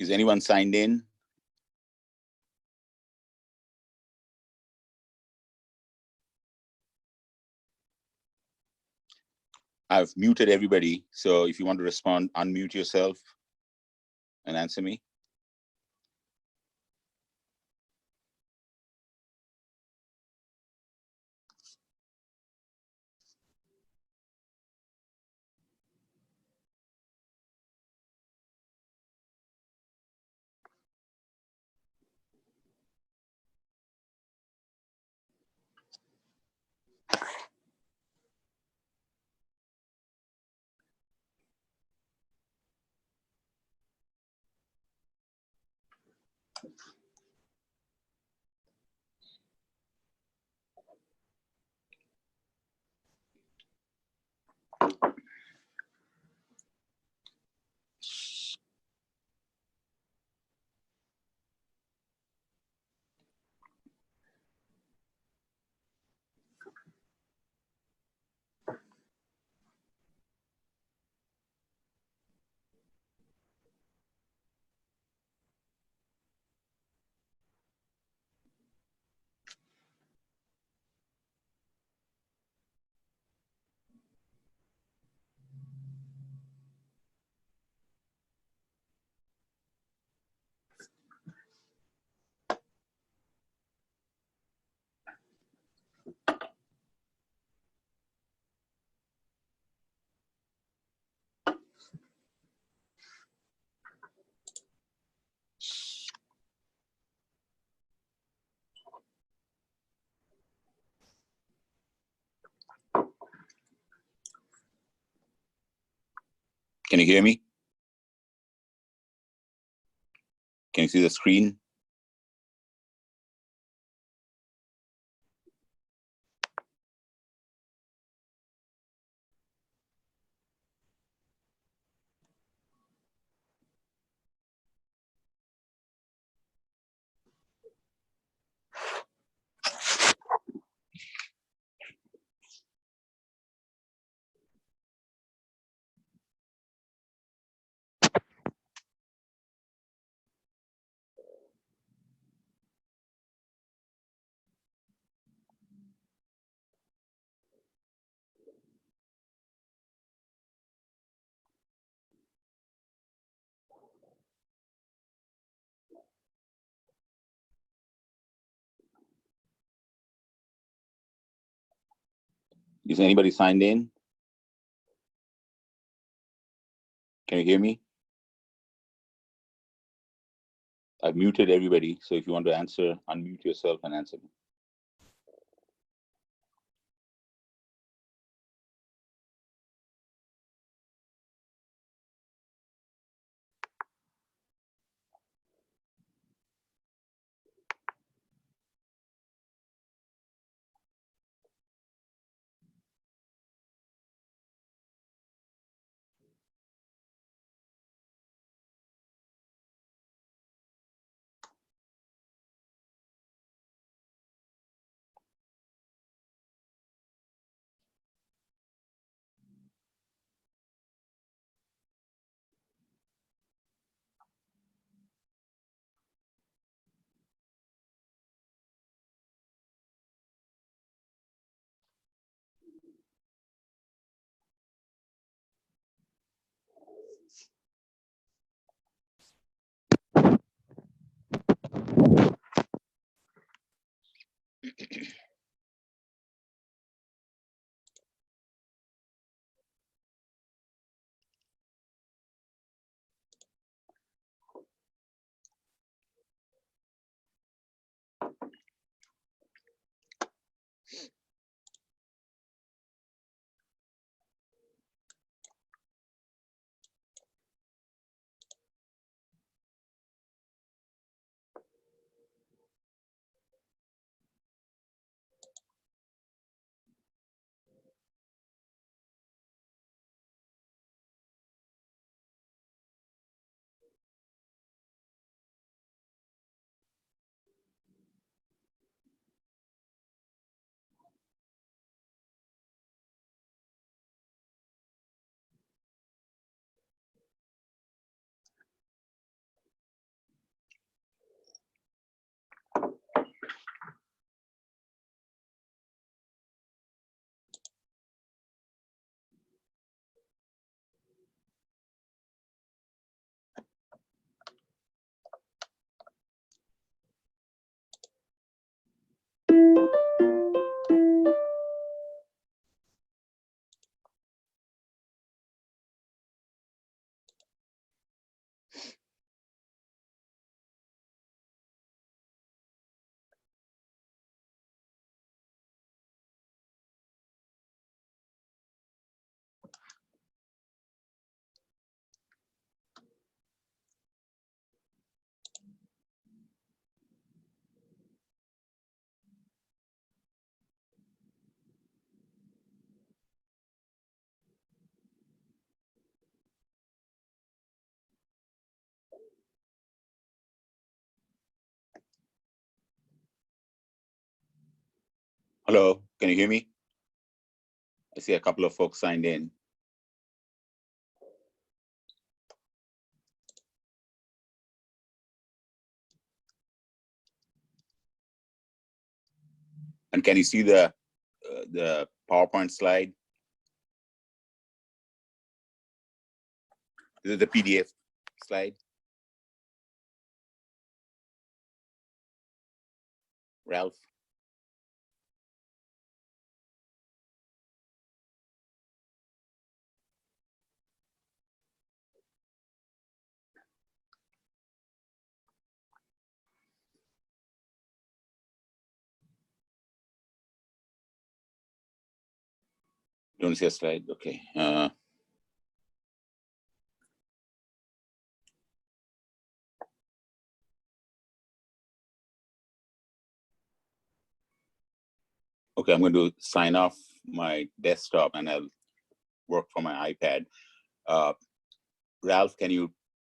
Is anyone signed in? I've muted everybody, so if you want to respond, unmute yourself and answer me. Can you hear me? Can you see the screen? Is anybody signed in? Can you hear me? I've muted everybody, so if you want to answer, unmute yourself and answer me. Hello, can you hear me? I see a couple of folks signed in. And can you see the PowerPoint slide? This is the PDF slide. Ralph? Don't see a slide, okay. Okay, I'm going to sign off my desktop and I'll work from my iPad. Ralph, can you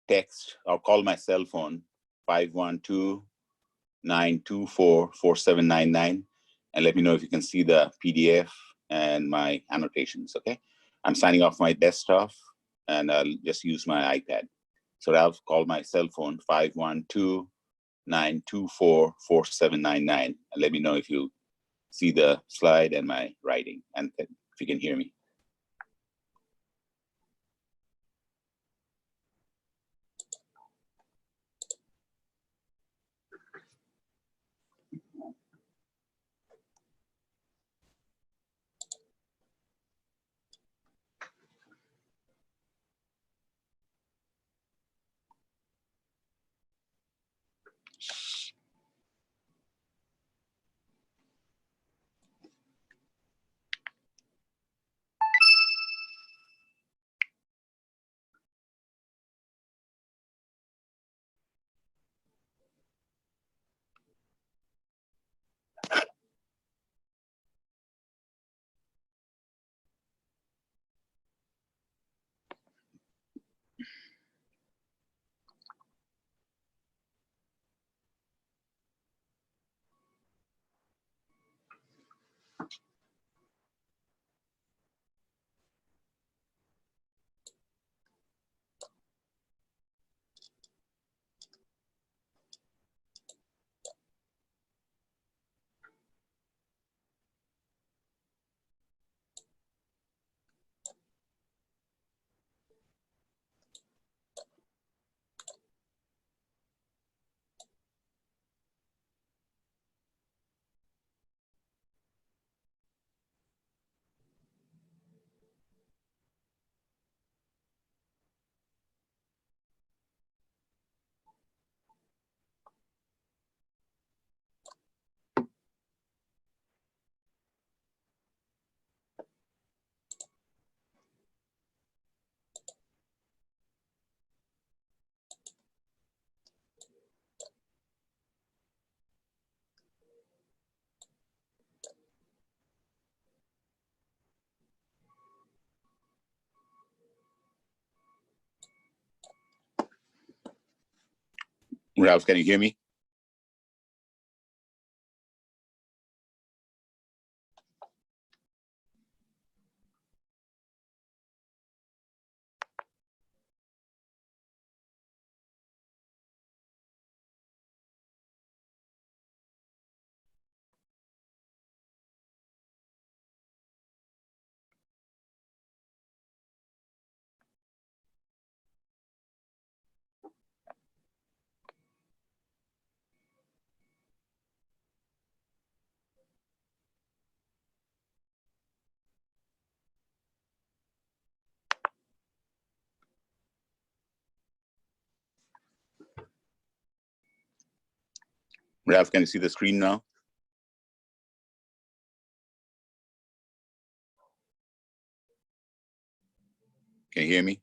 text or call my cell phone 512-924-4799 and let me know if you can see the PDF and my annotations, okay? I'm signing off my desktop and I'll just use my iPad. So Ralph, call my cell phone 512-924-4799 and let me know if you see the slide and my writing and if you can hear me. Ralph, can you hear me? Ralph, can you see the screen now? Can you hear me?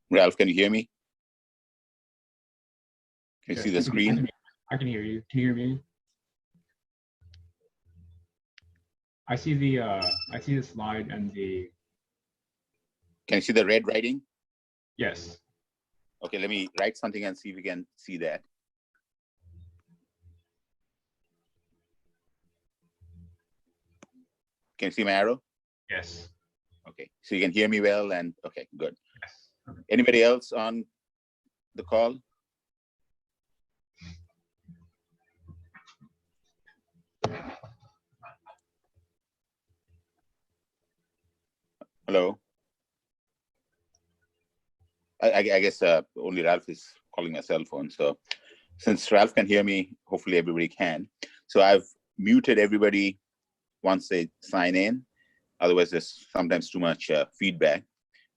Ralph, can you hear me? Can you Yes, see the screen? I can hear you. Can you hear me? I see the slide and the Can you see the red writing? yes. Okay, let me write something and see if we can see that. Can you see my arrow? Yes. Okay, so you can hear me well and okay, good. Yes. Okay. Anybody else on the call? Hello. I guess only Ralph is calling my cell phone. So since Ralph can hear me, hopefully everybody can. So I've muted everybody once they sign in. Otherwise, there's sometimes too much feedback.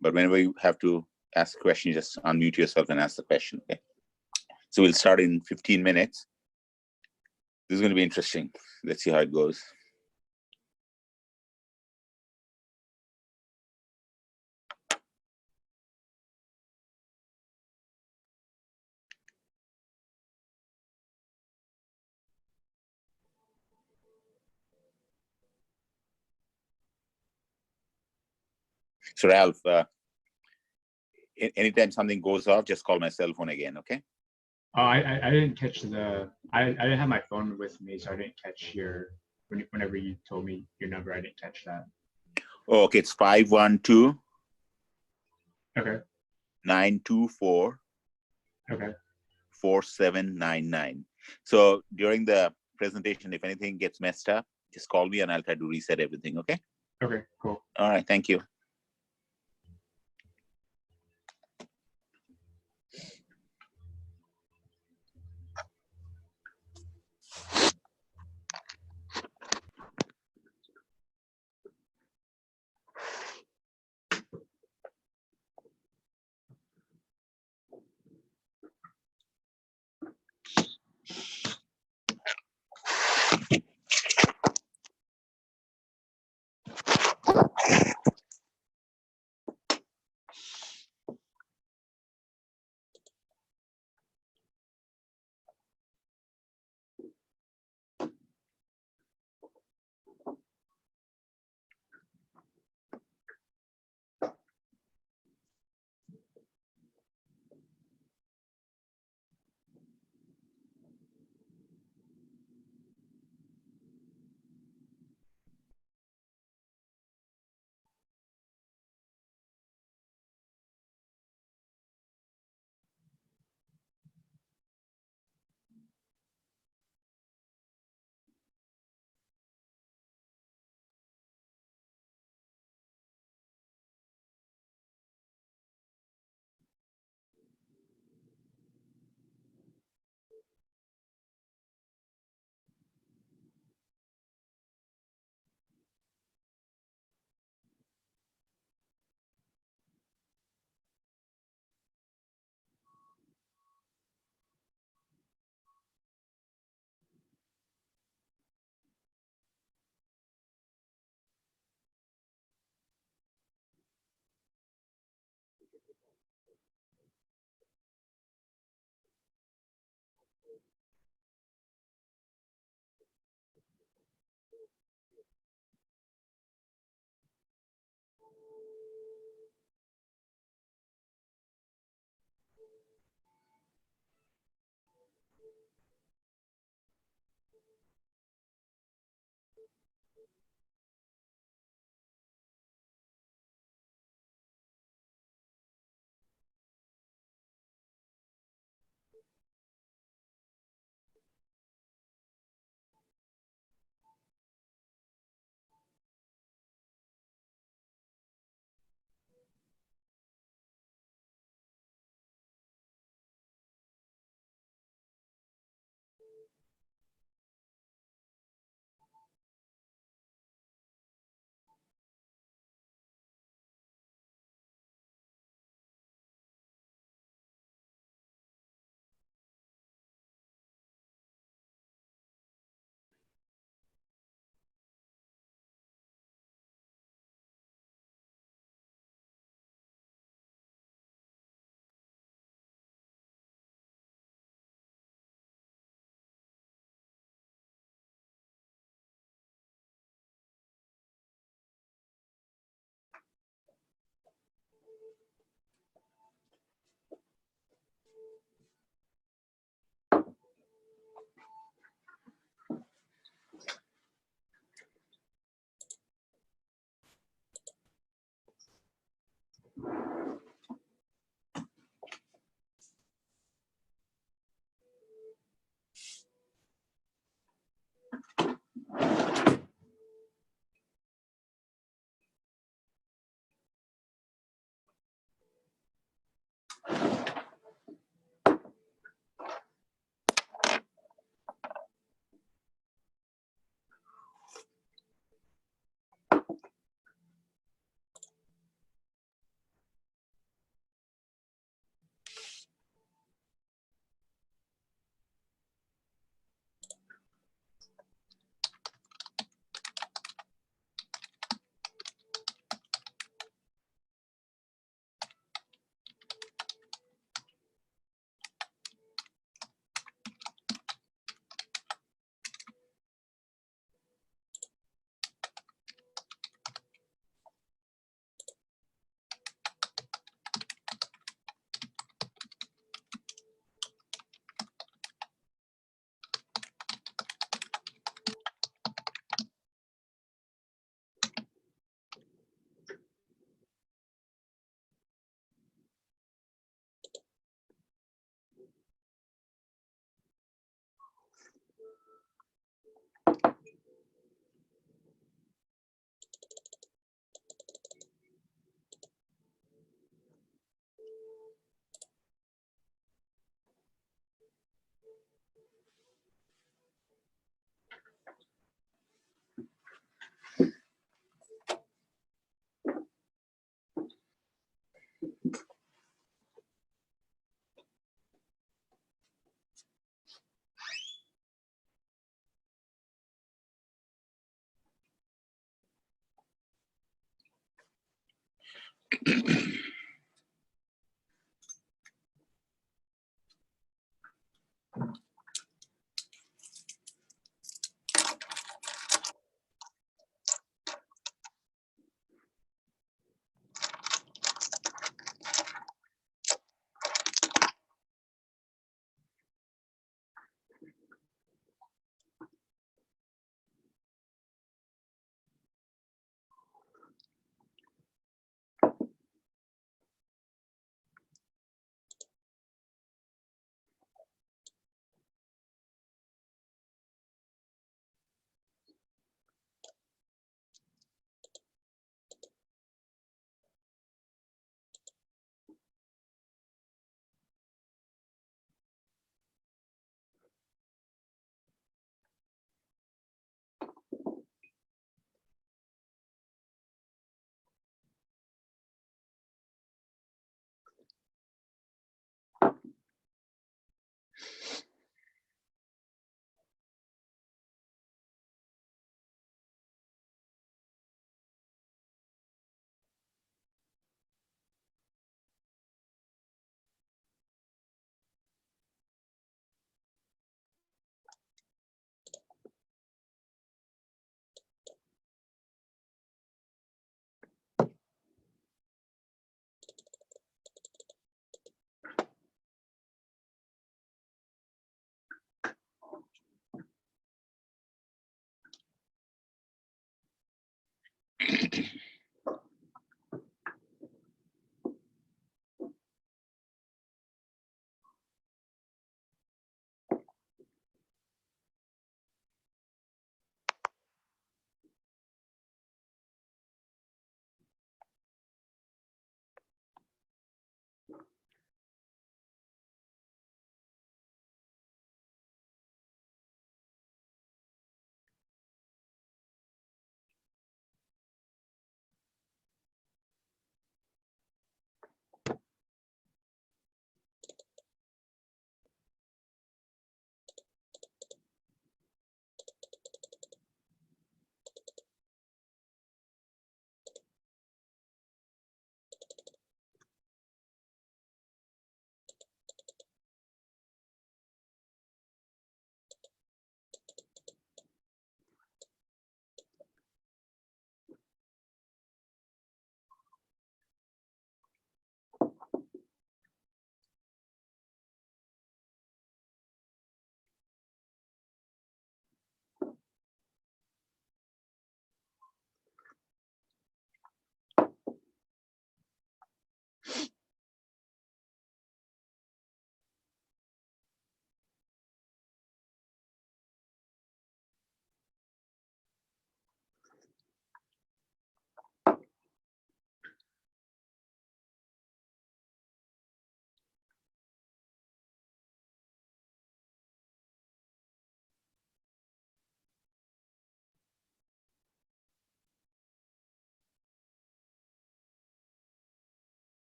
But whenever you have to ask a question, just unmute yourself and ask the question. Okay. So we'll start in 15 minutes. This is going to be interesting. Let's see how it goes. So Ralph, anytime something goes off, just call my cell phone again, okay? Oh, I didn't catch I didn't have my phone with me, so I didn't catch whenever you told me your number, I didn't catch that. Oh, okay, it's 512 Okay. 924 Okay. 4799. So during the presentation, if anything gets messed up, just call me and I'll try to reset everything, okay? Okay, cool. All right, thank you.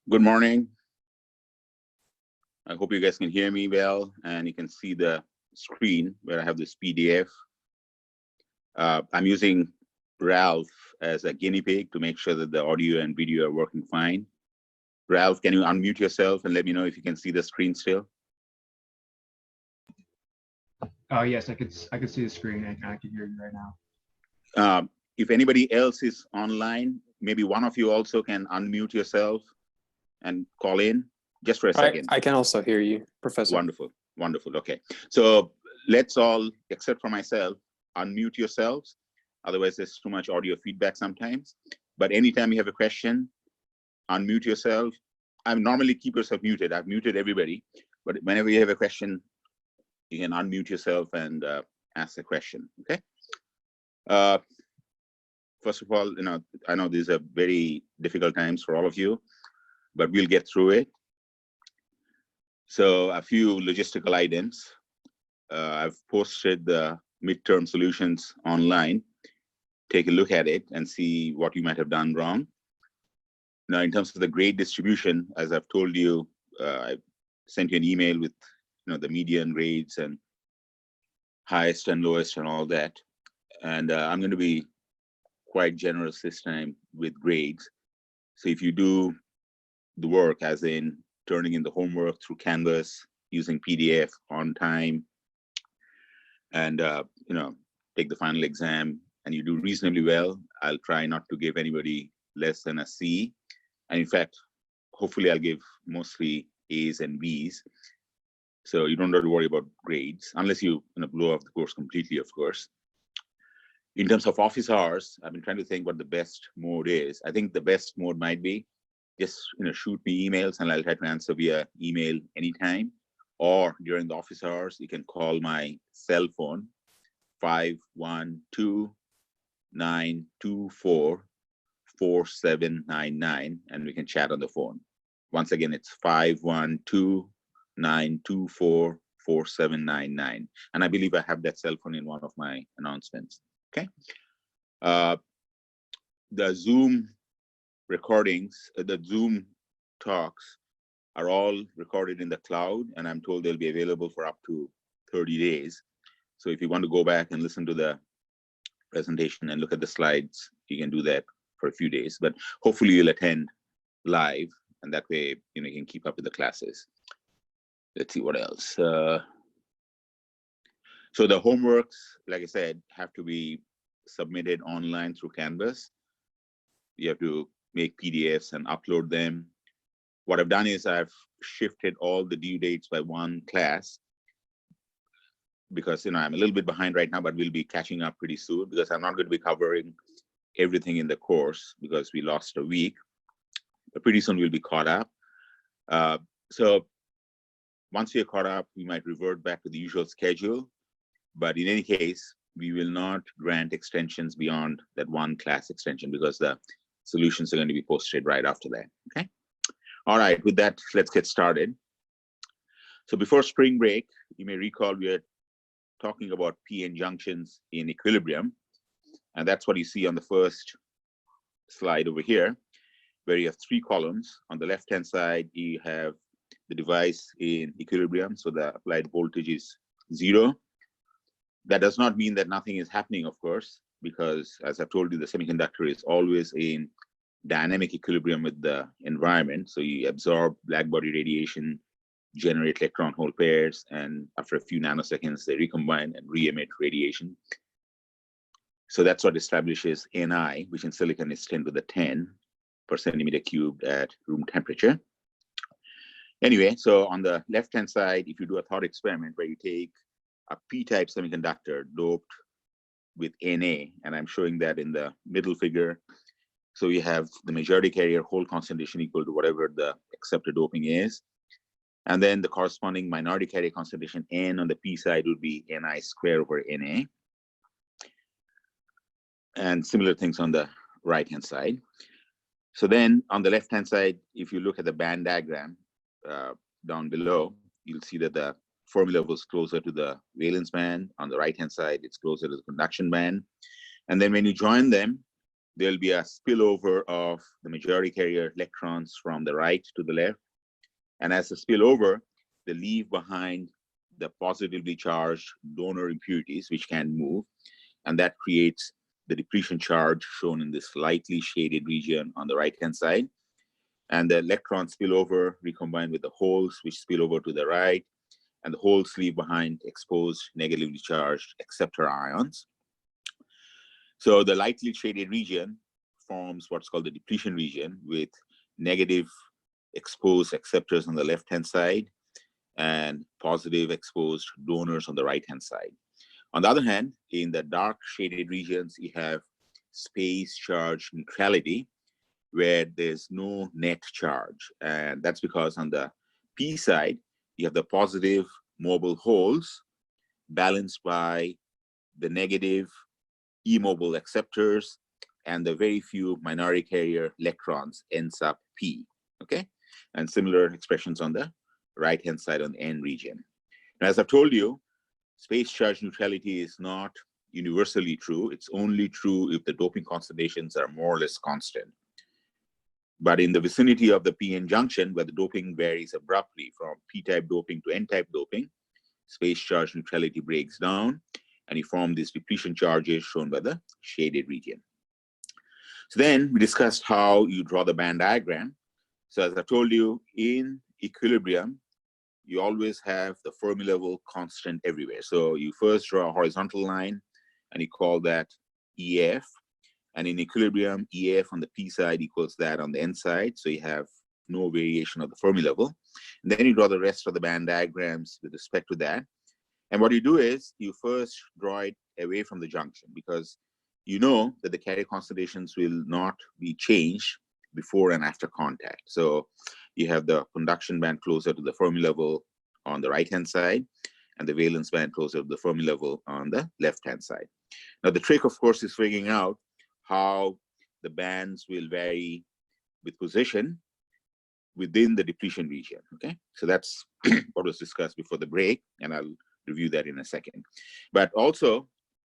Good morning. I hope you guys can hear me well, and you can see the screen where I have this PDF. I'm using Ralph as a guinea pig to make sure that the audio and video are working fine. Ralph, can you unmute yourself and let me know if you can see the screen still? Yes, I could see the screen and I can hear you right now. If anybody else is online, maybe one of you also can unmute yourself and call in just for a second. I can also hear you, Professor. Wonderful, wonderful. Okay, so let's all, except for myself, unmute yourselves. Otherwise, there's too much audio feedback sometimes. But anytime you have a question, unmute yourself. I normally keep yourself muted. I've muted everybody, but whenever you have a question, you can unmute yourself and ask the question. Okay. First of all, I know these are very difficult times for all of you, but we'll get through it. So a few logistical items. I've posted the midterm solutions online. Take a look at it and see what you might have done wrong. Now, in terms of the grade distribution, as I've told you, I sent you an email with the median grades and highest and lowest and all that. And I'm going to be quite generous this time with grades. So if you do the work, as in turning in the homework through Canvas, using PDF on time, and take the final exam, and you do reasonably well, I'll try not to give anybody less than a C. And in fact, hopefully I'll give mostly A's and B's. So you don't have to worry about grades, unless you blow off the course completely, of course. In terms of office hours, I've been trying to think what the best mode is. I think the best mode might be just shoot me emails and I'll try to answer via email anytime. Or during the office hours, you can call my cell phone, 512-924-4799, and we can chat on the phone. Once again, it's 512-924-4799. And I believe I have that cell phone in one of my announcements. Okay. The Zoom recordings, the Zoom talks are all recorded in the cloud, and I'm told they'll be available for up to 30 days. So if you want to go back and listen to the presentation and look at the slides, you can do that for a few days, but hopefully you'll attend live, and that way you can keep up with the classes. Let's see what else. So the homeworks, like I said, have to be submitted online through Canvas. You have to make PDFs and upload them. What I've done is I've shifted all the due dates by one class, because I'm a little bit behind right now, but we'll be catching up pretty soon, because I'm not going to be covering everything in the course because we lost a week, but pretty soon we'll be caught up. So once we're caught up, we might revert back to the usual schedule, but in any case, we will not grant extensions beyond that one class extension, because the solutions are going to be posted right after that. Okay. All right, with that, let's get started. So before spring break, you may recall we are talking about PN junctions in equilibrium. And that's what you see on the first slide over here, where you have three columns. On the left-hand side, you have the device in equilibrium. So the applied voltage is 0. That does not mean that nothing is happening, of course, because as I've told you, the semiconductor is always in dynamic equilibrium with the environment. So you absorb black body radiation, generate electron hole pairs, and after a few nanoseconds, they recombine and re-emit radiation. So that's what establishes Ni, which in silicon is 10 to the 10 per centimeter cubed at room temperature. Anyway, so on the left-hand side, if you do a thought experiment where you take a p-type semiconductor doped with Na, and I'm showing that in the middle figure. So you have the majority carrier hole concentration equal to whatever the accepted doping is. And then the corresponding minority carrier concentration N on the P side would be Ni square over Na. And similar things on the right-hand side. So then on the left-hand side, if you look at the band diagram down below, you'll see that the formula was closer to the valence band. On the right-hand side, it's closer to the conduction band. And then when you join them, there'll be a spillover of the majority carrier electrons from the right to the left. And as they spill over, they leave behind the positively charged donor impurities, which can move. And that creates the depletion charge shown in this lightly shaded region on the right-hand side. And the electrons spill over, recombine with the holes, which spill over to the right. And the holes leave behind exposed negatively charged acceptor ions. So the lightly shaded region forms what's called the depletion region with negative exposed acceptors on the left-hand side and positive exposed donors on the right-hand side. On the other hand, in the dark shaded regions, you have space charge neutrality, where there's no net charge. And that's because on the P side, you have the positive mobile holes balanced by the negative immobile acceptors, and the very few minority carrier electrons ends up P, okay? And similar expressions on the right-hand side on the N region. Now, as I've told you, space charge neutrality is not universally true. It's only true if the doping concentrations are more or less constant. But in the vicinity of the PN junction, where the doping varies abruptly from P-type doping to N-type doping, space charge neutrality breaks down, and you form these depletion charges shown by the shaded region. So then we discussed how you draw the band diagram. So as I told you, in equilibrium, you always have the Fermi level constant everywhere. So you first draw a horizontal line, and you call that EF. And in equilibrium, EF on the P side equals that on the N side. So you have no variation of the Fermi level. And then you draw the rest of the band diagrams with respect to that. And what you do is you first draw it away from the junction, because you know that the carrier concentrations will not be changed before and after contact. So you have the conduction band closer to the Fermi level on the right-hand side, and the valence band closer to the Fermi level on the left-hand side. Now, the trick, of course, is figuring out how the bands will vary with position within the depletion region, okay? So that's what was discussed before the break, and I'll review that in a second. But also,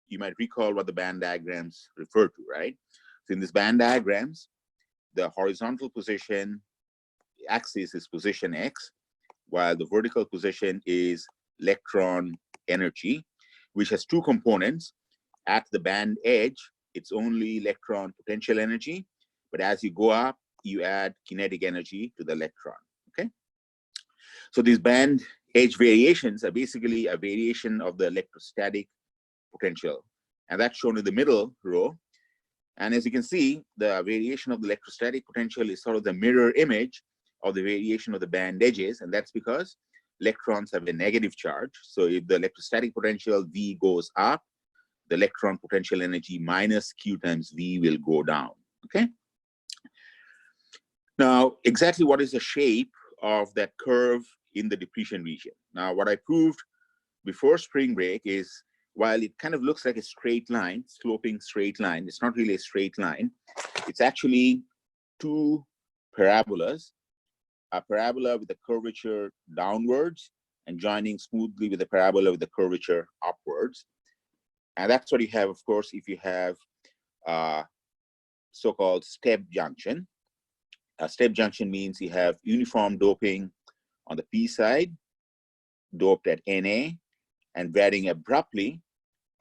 you might recall what the band diagrams refer to, right? So in these band diagrams, the horizontal position axis is position X, while the vertical position is electron energy, which has two components. At the band edge, it's only electron potential energy, but as you go up, you add kinetic energy to the electron, okay? So these band edge variations are basically a variation of the electrostatic potential, and that's shown in the middle row. And as you can see, the variation of the electrostatic potential is sort of the mirror image of the variation of the band edges, and that's because electrons have a negative charge. So if the electrostatic potential V goes up, the electron potential energy minus Q times V will go down, okay? Now, exactly what is the shape of that curve in the depletion region? Now, what I proved before spring break is, while it kind of looks like a straight line, sloping straight line, it's not really a straight line. It's actually two parabolas, a parabola with the curvature downwards and joining smoothly with a parabola with the curvature upwards. And that's what you have, of course, if you have a so-called step junction. A step junction means you have uniform doping on the P side, doped at Na, and varying abruptly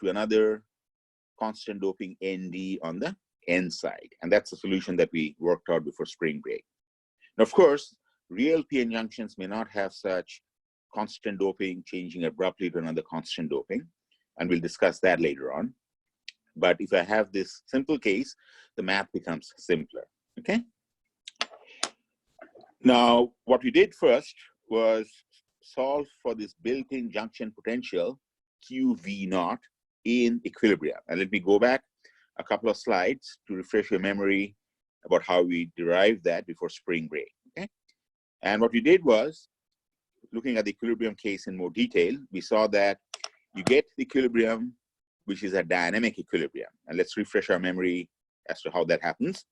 to another constant doping Nd on the N side. And that's the solution that we worked out before spring break. Now, of course, real PN junctions may not have such constant doping changing abruptly to another constant doping, and we'll discuss that later on. But if I have this simple case, the math becomes simpler, okay? Now, what we did first was solve for this built-in junction potential QV naught in equilibrium. And let me go back a couple of slides to refresh your memory about how we derived that before spring break, okay? And what we did was, looking at the equilibrium case in more detail, we saw that you get the equilibrium, which is a dynamic equilibrium. And let's refresh our memory as to how that happens.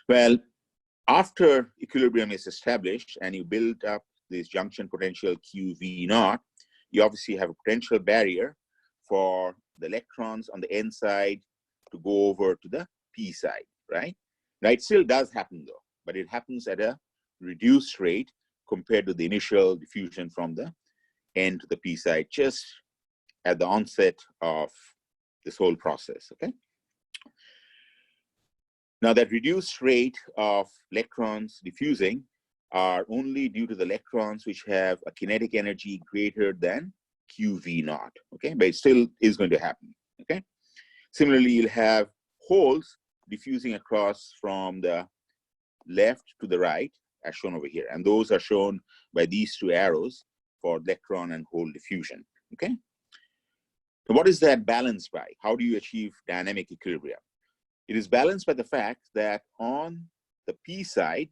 Well, after equilibrium is established and you build up this junction potential QV naught, you obviously have a potential barrier for the electrons on the N side to go over to the P side, right? Now, it still does happen though, but it happens at a reduced rate compared to the initial diffusion from the N to the P side, just at the onset of this whole process, okay? Now, that reduced rate of electrons diffusing are only due to the electrons which have a kinetic energy greater than QV naught, okay? But it still is going to happen, okay? Similarly, you'll have holes diffusing across from the left to the right, as shown over here. And those are shown by these two arrows for electron and hole diffusion, okay? So what is that balanced by? How do you achieve dynamic equilibrium? It is balanced by the fact that on the P side,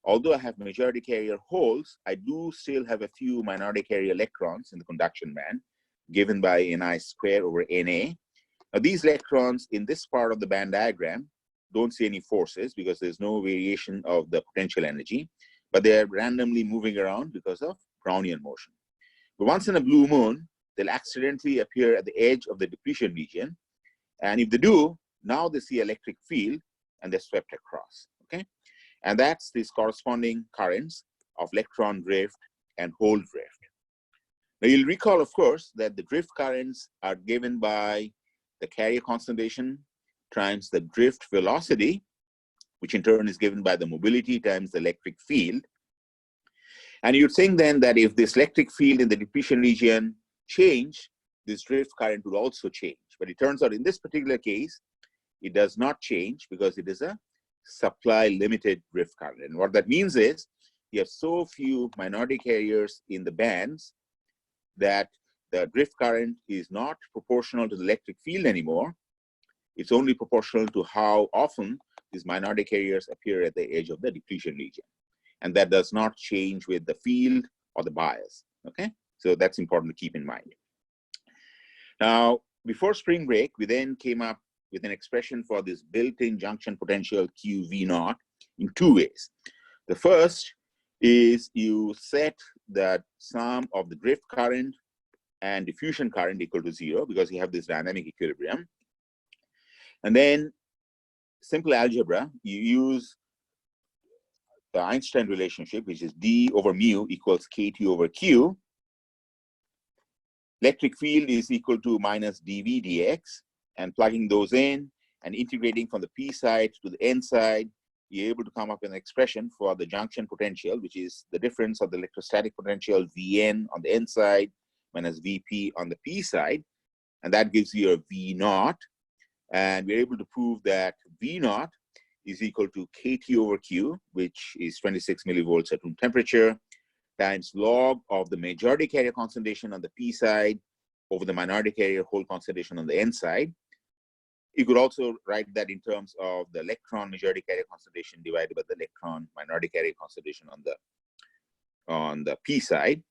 although I have majority carrier holes, I do still have a few minority carrier electrons in the conduction band, given by Ni square over Na. Now, these electrons in this part of the band diagram don't see any forces because there's no variation of the potential energy, but they're randomly moving around because of Brownian motion. But once in a blue moon, they'll accidentally appear at the edge of the depletion region. And if they do, now they see electric field and they're swept across, okay? And that's these corresponding currents of electron drift and hole drift. Now, you'll recall, of course, that the drift currents are given by the carrier concentration times the drift velocity, which in turn is given by the mobility times the electric field. And you'd think then that if this electric field in the depletion region change, this drift current will also change. But it turns out in this particular case, it does not change because it is a supply limited drift current. And what that means is you have so few minority carriers in the bands that the drift current is not proportional to the electric field anymore. It's only proportional to how often these minority carriers appear at the edge of the depletion region. And that does not change with the field or the bias, okay? So that's important to keep in mind. Now, before spring break, we then came up with an expression for this built-in junction potential QV naught in two ways. The first is you set the sum of the drift current and diffusion current equal to 0 because you have this dynamic equilibrium. And then simple algebra, you use the Einstein relationship, which is D over mu equals KT over Q. Electric field is equal to minus dV dx, and plugging those in and integrating from the P side to the N side, you're able to come up with an expression for the junction potential, which is the difference of the electrostatic potential Vn on the N side minus Vp on the P side, and that gives you a V naught. And we're able to prove that V naught is equal to KT over Q, which is 26 millivolts at room temperature, times log of the majority carrier concentration on the P side over the minority carrier hole concentration on the N side. You could also write that in terms of the electron majority carrier concentration divided by the electron minority carrier concentration on the P side.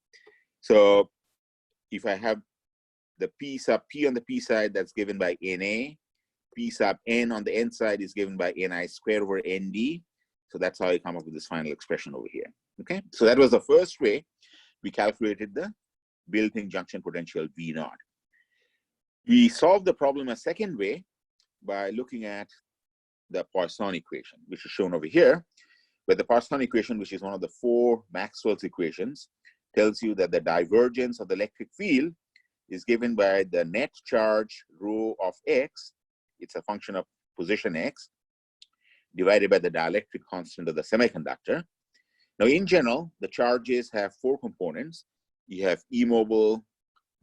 So if I have the P sub P on the P side, that's given by Na. P sub N on the N side is given by Ni squared over Nd. So that's how I come up with this final expression over here. Okay, so that was the first way we calculated the built-in junction potential V naught. We solved the problem a second way by looking at the Poisson equation, which is shown over here. But the Poisson equation, which is one of the 4 Maxwell's equations, tells you that the divergence of the electric field is given by the net charge rho of x. It's a function of position x divided by the dielectric constant of the semiconductor. Now, in general, the charges have 4 components. You have immobile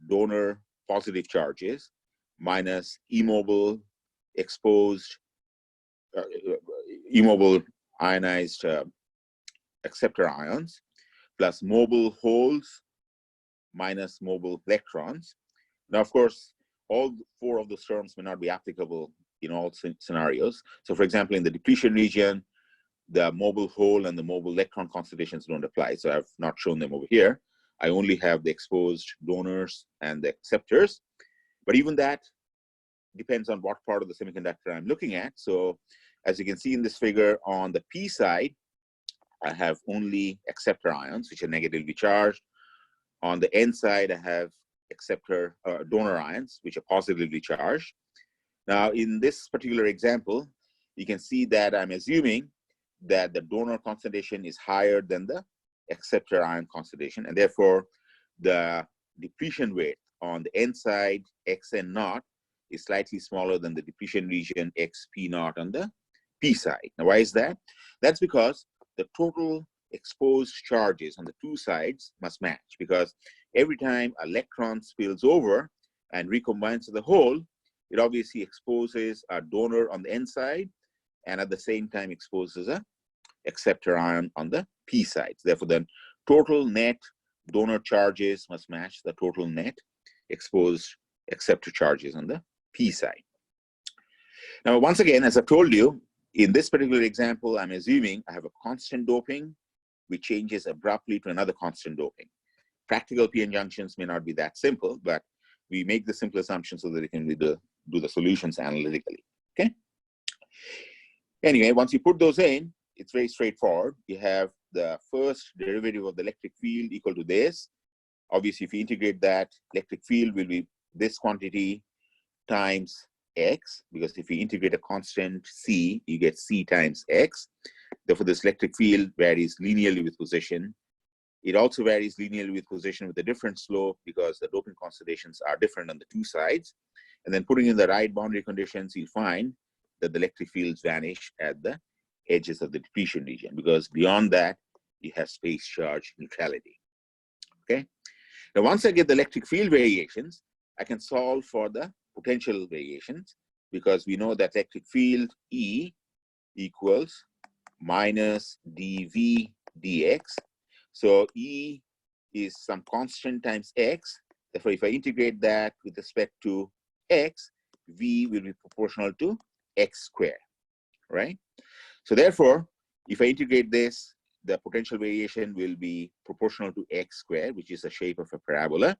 donor positive charges minus immobile exposed, immobile ionized acceptor ions, plus mobile holes minus mobile electrons. Now, of course, all 4 of those terms may not be applicable in all scenarios. So, for example, in the depletion region, the mobile hole and the mobile electron concentrations don't apply. So I've not shown them over here. I only have the exposed donors and the acceptors. But even that depends on what part of the semiconductor I'm looking at. So as you can see in this figure, on the P side, I have only acceptor ions, which are negatively charged. On the N side, I have donor ions, which are positively charged. Now, in this particular example, you can see that I'm assuming that the donor concentration is higher than the acceptor ion concentration, and therefore the depletion rate on the N side, Xn naught, is slightly smaller than the depletion region Xp naught on the P side. Now, why is that? That's because the total exposed charges on the two sides must match, because every time an electron spills over and recombines to the hole, it obviously exposes a donor on the N side and at the same time exposes a acceptor ion on the P side. Therefore, the total net donor charges must match the total net exposed acceptor charges on the P side. Now, once again, as I've told you, in this particular example, I'm assuming I have a constant doping which changes abruptly to another constant doping. Practical PN junctions may not be that simple, but we make the simple assumption so that it can do the solutions analytically, okay? Anyway, once you put those in, it's very straightforward. You have the first derivative of the electric field equal to this. Obviously, if you integrate that, electric field will be this quantity times x, because if you integrate a constant c, you get c times x. Therefore, this electric field varies linearly with position. It also varies linearly with position with a different slope because the doping concentrations are different on the two sides. And then putting in the right boundary conditions, you'll find that the electric fields vanish at the edges of the depletion region, because beyond that, you have space charge neutrality, okay? Now, once I get the electric field variations, I can solve for the potential variations, because we know that electric field E equals minus dV dx. So E is some constant times x. Therefore, if I integrate that with respect to x, V will be proportional to x squared, right? So therefore, if I integrate this, the potential variation will be proportional to x squared, which is the shape of a parabola.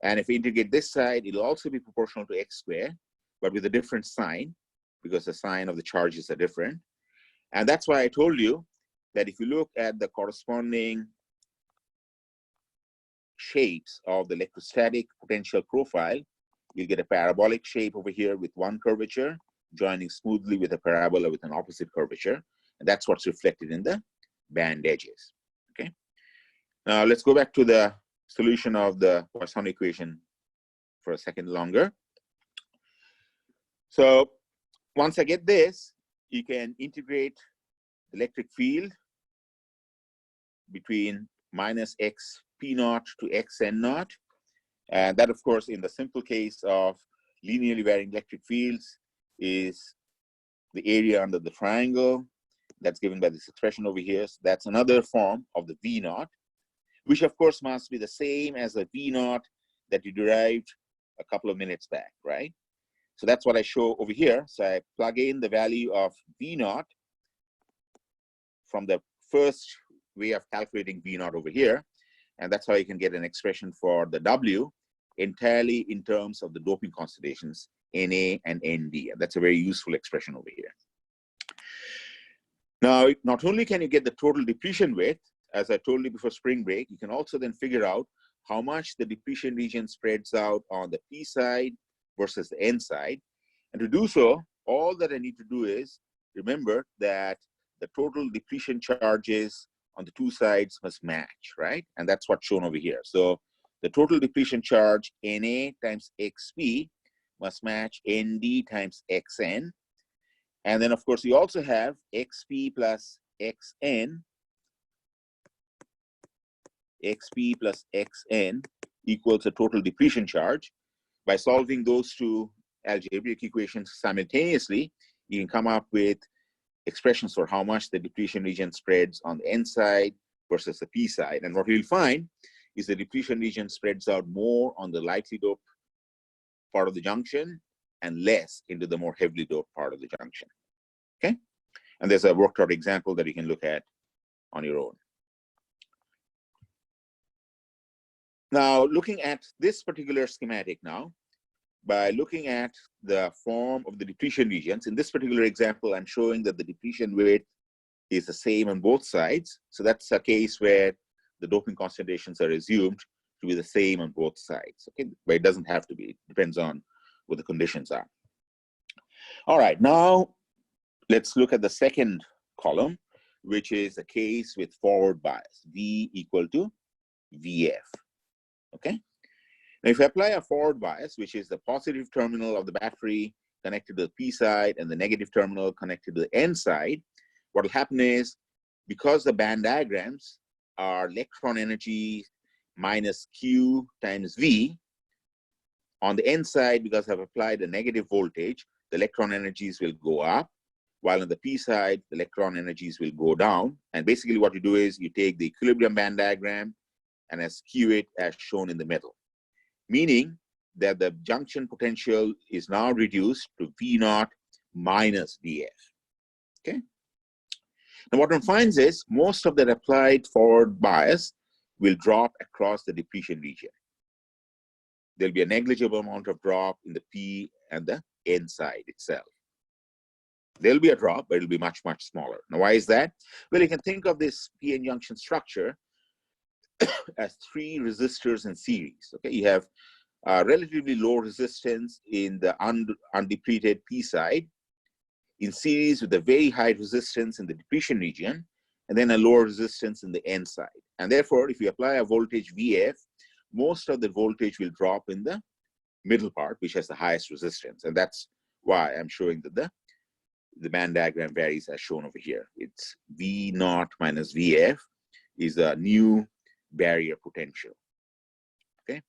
And if I integrate this side, it'll also be proportional to x squared, but with a different sign, because the sign of the charges are different. And that's why I told you that if you look at the corresponding shapes of the electrostatic potential profile, you get a parabolic shape over here with one curvature, joining smoothly with a parabola with an opposite curvature. And that's what's reflected in the band edges, okay? Now let's go back to the solution of the Poisson equation for a second longer. So once I get this, you can integrate the electric field between minus x p naught to x n naught. And that, of course, in the simple case of linearly varying electric fields, is the area under the triangle that's given by this expression over here. So that's another form of the V naught, which of course must be the same as the V naught that you derived a couple of minutes back, right? So that's what I show over here. So I plug in the value of V naught from the first way of calculating V naught over here. And that's how you can get an expression for the W entirely in terms of the doping concentrations, Na and Nd. And that's a very useful expression over here. Now, not only can you get the total depletion rate, as I told you before spring break, you can also then figure out how much the depletion region spreads out on the P side versus the N side. And to do so, all that I need to do is remember that the total depletion charges on the two sides must match, right? And that's what's shown over here. So the total depletion charge Na times Xp must match Nd times Xn. And then, of course, you also have Xp plus Xn equals a total depletion charge. By solving those two algebraic equations simultaneously, you can come up with expressions for how much the depletion region spreads on the N side versus the P side. And what we'll find is the depletion region spreads out more on the lightly doped part of the junction and less into the more heavily doped part of the junction, okay? And there's a worked out example that you can look at on your own. Now, looking at this particular schematic now, by looking at the form of the depletion regions, in this particular example, I'm showing that the depletion rate is the same on both sides. So that's a case where the doping concentrations are assumed to be the same on both sides, okay? But it doesn't have to be. It depends on what the conditions are. All right, now let's look at the second column, which is a case with forward bias, V equal to VF, okay? Now, if you apply a forward bias, which is the positive terminal of the battery connected to the P side and the negative terminal connected to the N side, what will happen is, because the band diagrams are electron energy minus Q times V, on the N side, because I've applied a negative voltage, the electron energies will go up, while on the P side, the electron energies will go down. And basically what you do is you take the equilibrium band diagram and skew it as shown in the middle, meaning that the junction potential is now reduced to V naught minus VF, okay? Now what one finds is most of that applied forward bias will drop across the depletion region. There'll be a negligible amount of drop in the P and the N side itself. There'll be a drop, but it'll be much, much smaller. Now, why is that? Well, you can think of this PN junction structure as three resistors in series. Okay, you have relatively low resistance in the undepleted P side, in series with a very high resistance in the depletion region, and then a lower resistance in the N side. And therefore, if you apply a voltage VF, most of the voltage will drop in the middle part, which has the highest resistance. And that's why I'm showing that the band diagram varies as shown over here. It's V naught minus VF is a new barrier potential, okay?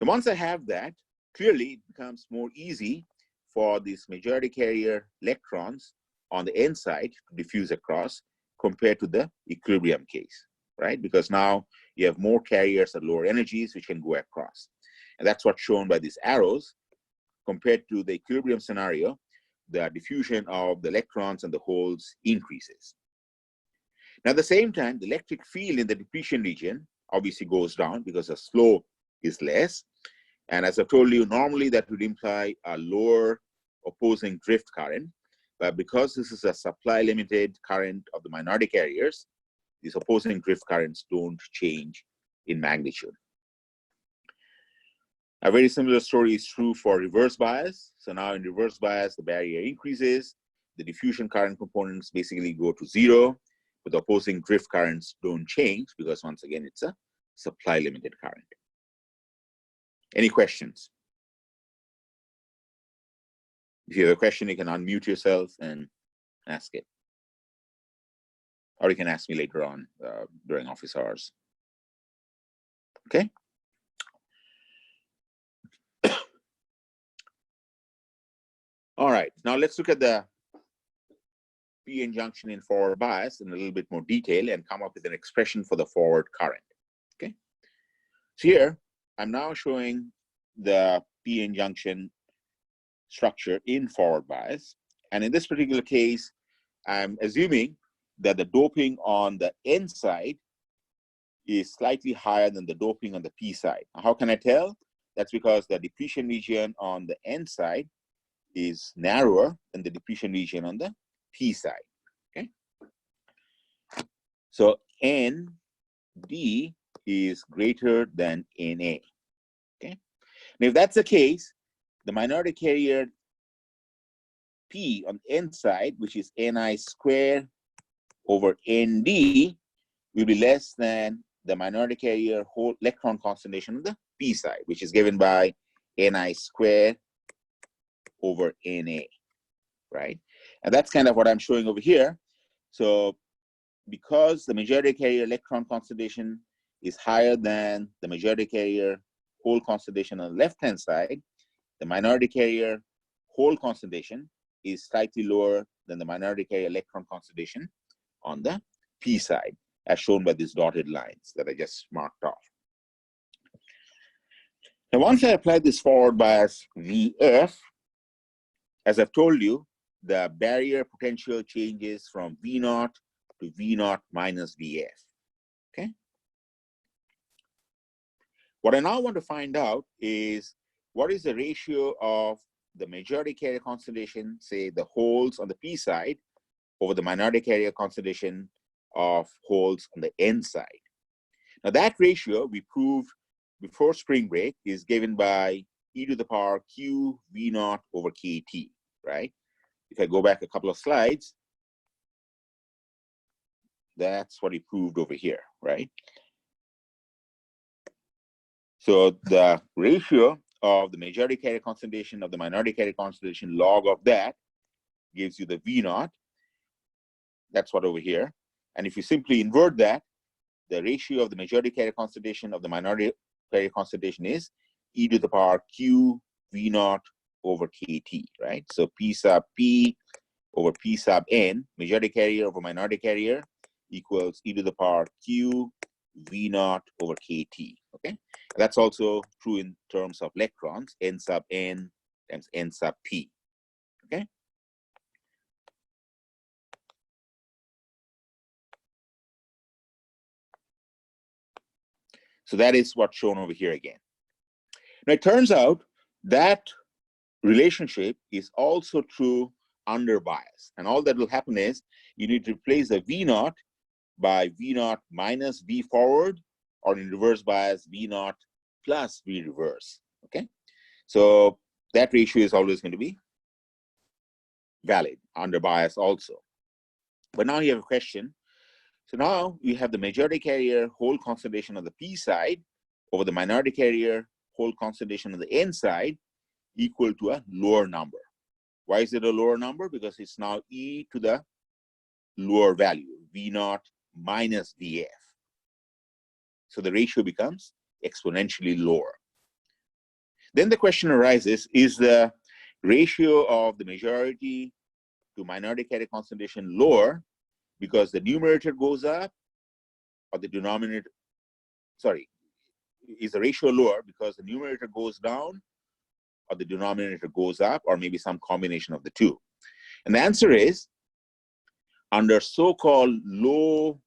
And once I have that, clearly it becomes more easy for these majority carrier electrons on the N side to diffuse across compared to the equilibrium case, right? Because now you have more carriers at lower energies which can go across. And that's what's shown by these arrows. Compared to the equilibrium scenario, the diffusion of the electrons and the holes increases. Now, at the same time, the electric field in the depletion region obviously goes down because the flow is less. And as I've told you, normally that would imply a lower opposing drift current. But because this is a supply limited current of the minority carriers, these opposing drift currents don't change in magnitude. A very similar story is true for reverse bias. So now in reverse bias, the barrier increases, the diffusion current components basically go to zero, but the opposing drift currents don't change because once again, it's a supply limited current. Any questions? If you have a question, you can unmute yourself and ask it. Or you can ask me later on during office hours. Okay? All right, now let's look at the PN junction in forward bias in a little bit more detail and come up with an expression for the forward current. Okay, so here I'm now showing the PN junction structure in forward bias. And in this particular case, I'm assuming that the doping on the N side is slightly higher than the doping on the P side. Now, how can I tell? That's because the depletion region on the N side is narrower than the depletion region on the P side, okay? So ND is greater than NA, okay? Now, if that's the case, the minority carrier P on the N side, which is Ni squared over ND, will be less than the minority carrier whole electron concentration on the P side, which is given by Ni squared over Na, right? And that's kind of what I'm showing over here. So because the majority carrier electron concentration is higher than the majority carrier hole concentration on the left-hand side, the minority carrier hole concentration is slightly lower than the minority carrier electron concentration on the P side, as shown by these dotted lines that I just marked off. Now, once I apply this forward bias VF, as I've told you, the barrier potential changes from V naught to V naught minus VF, okay? What I now want to find out is what is the ratio of the majority carrier concentration, say the holes on the P side, over the minority carrier concentration of holes on the N side. Now that ratio we proved before spring break is given by e to the power Q V naught over KT, right? if I go back a couple of slides, that's what he proved over here, right? So the ratio of the majority carrier concentration of the minority carrier concentration log of that gives you the V naught. That's what over here. And if you simply invert that, the ratio of the majority carrier concentration of the minority carrier concentration is e to the power q V naught over kt, right? So P sub P over P sub n, majority carrier over minority carrier, equals e to the power q V naught over kt, okay? That's also true in terms of electrons, n sub n times n sub p, okay? So that is what's shown over here again. Now it turns out that relationship is also true under bias. And all that will happen is you need to replace the V naught by V naught minus V forward, or in reverse bias, V naught plus V reverse, okay? So that ratio is always going to be valid under bias also. But now you have a question. So now you have the majority carrier whole concentration on the P side over the minority carrier whole concentration on the N side equal to a lower number. Why is it a lower number? Because it's now e to the lower value, V naught minus VF. So the ratio becomes exponentially lower. Then the question arises, is the ratio of the majority to minority carrier concentration lower because the numerator goes up, or the denominator, sorry, is the ratio lower because the numerator goes down, or the denominator goes up, or maybe some combination of the two? And the answer is, under so-called low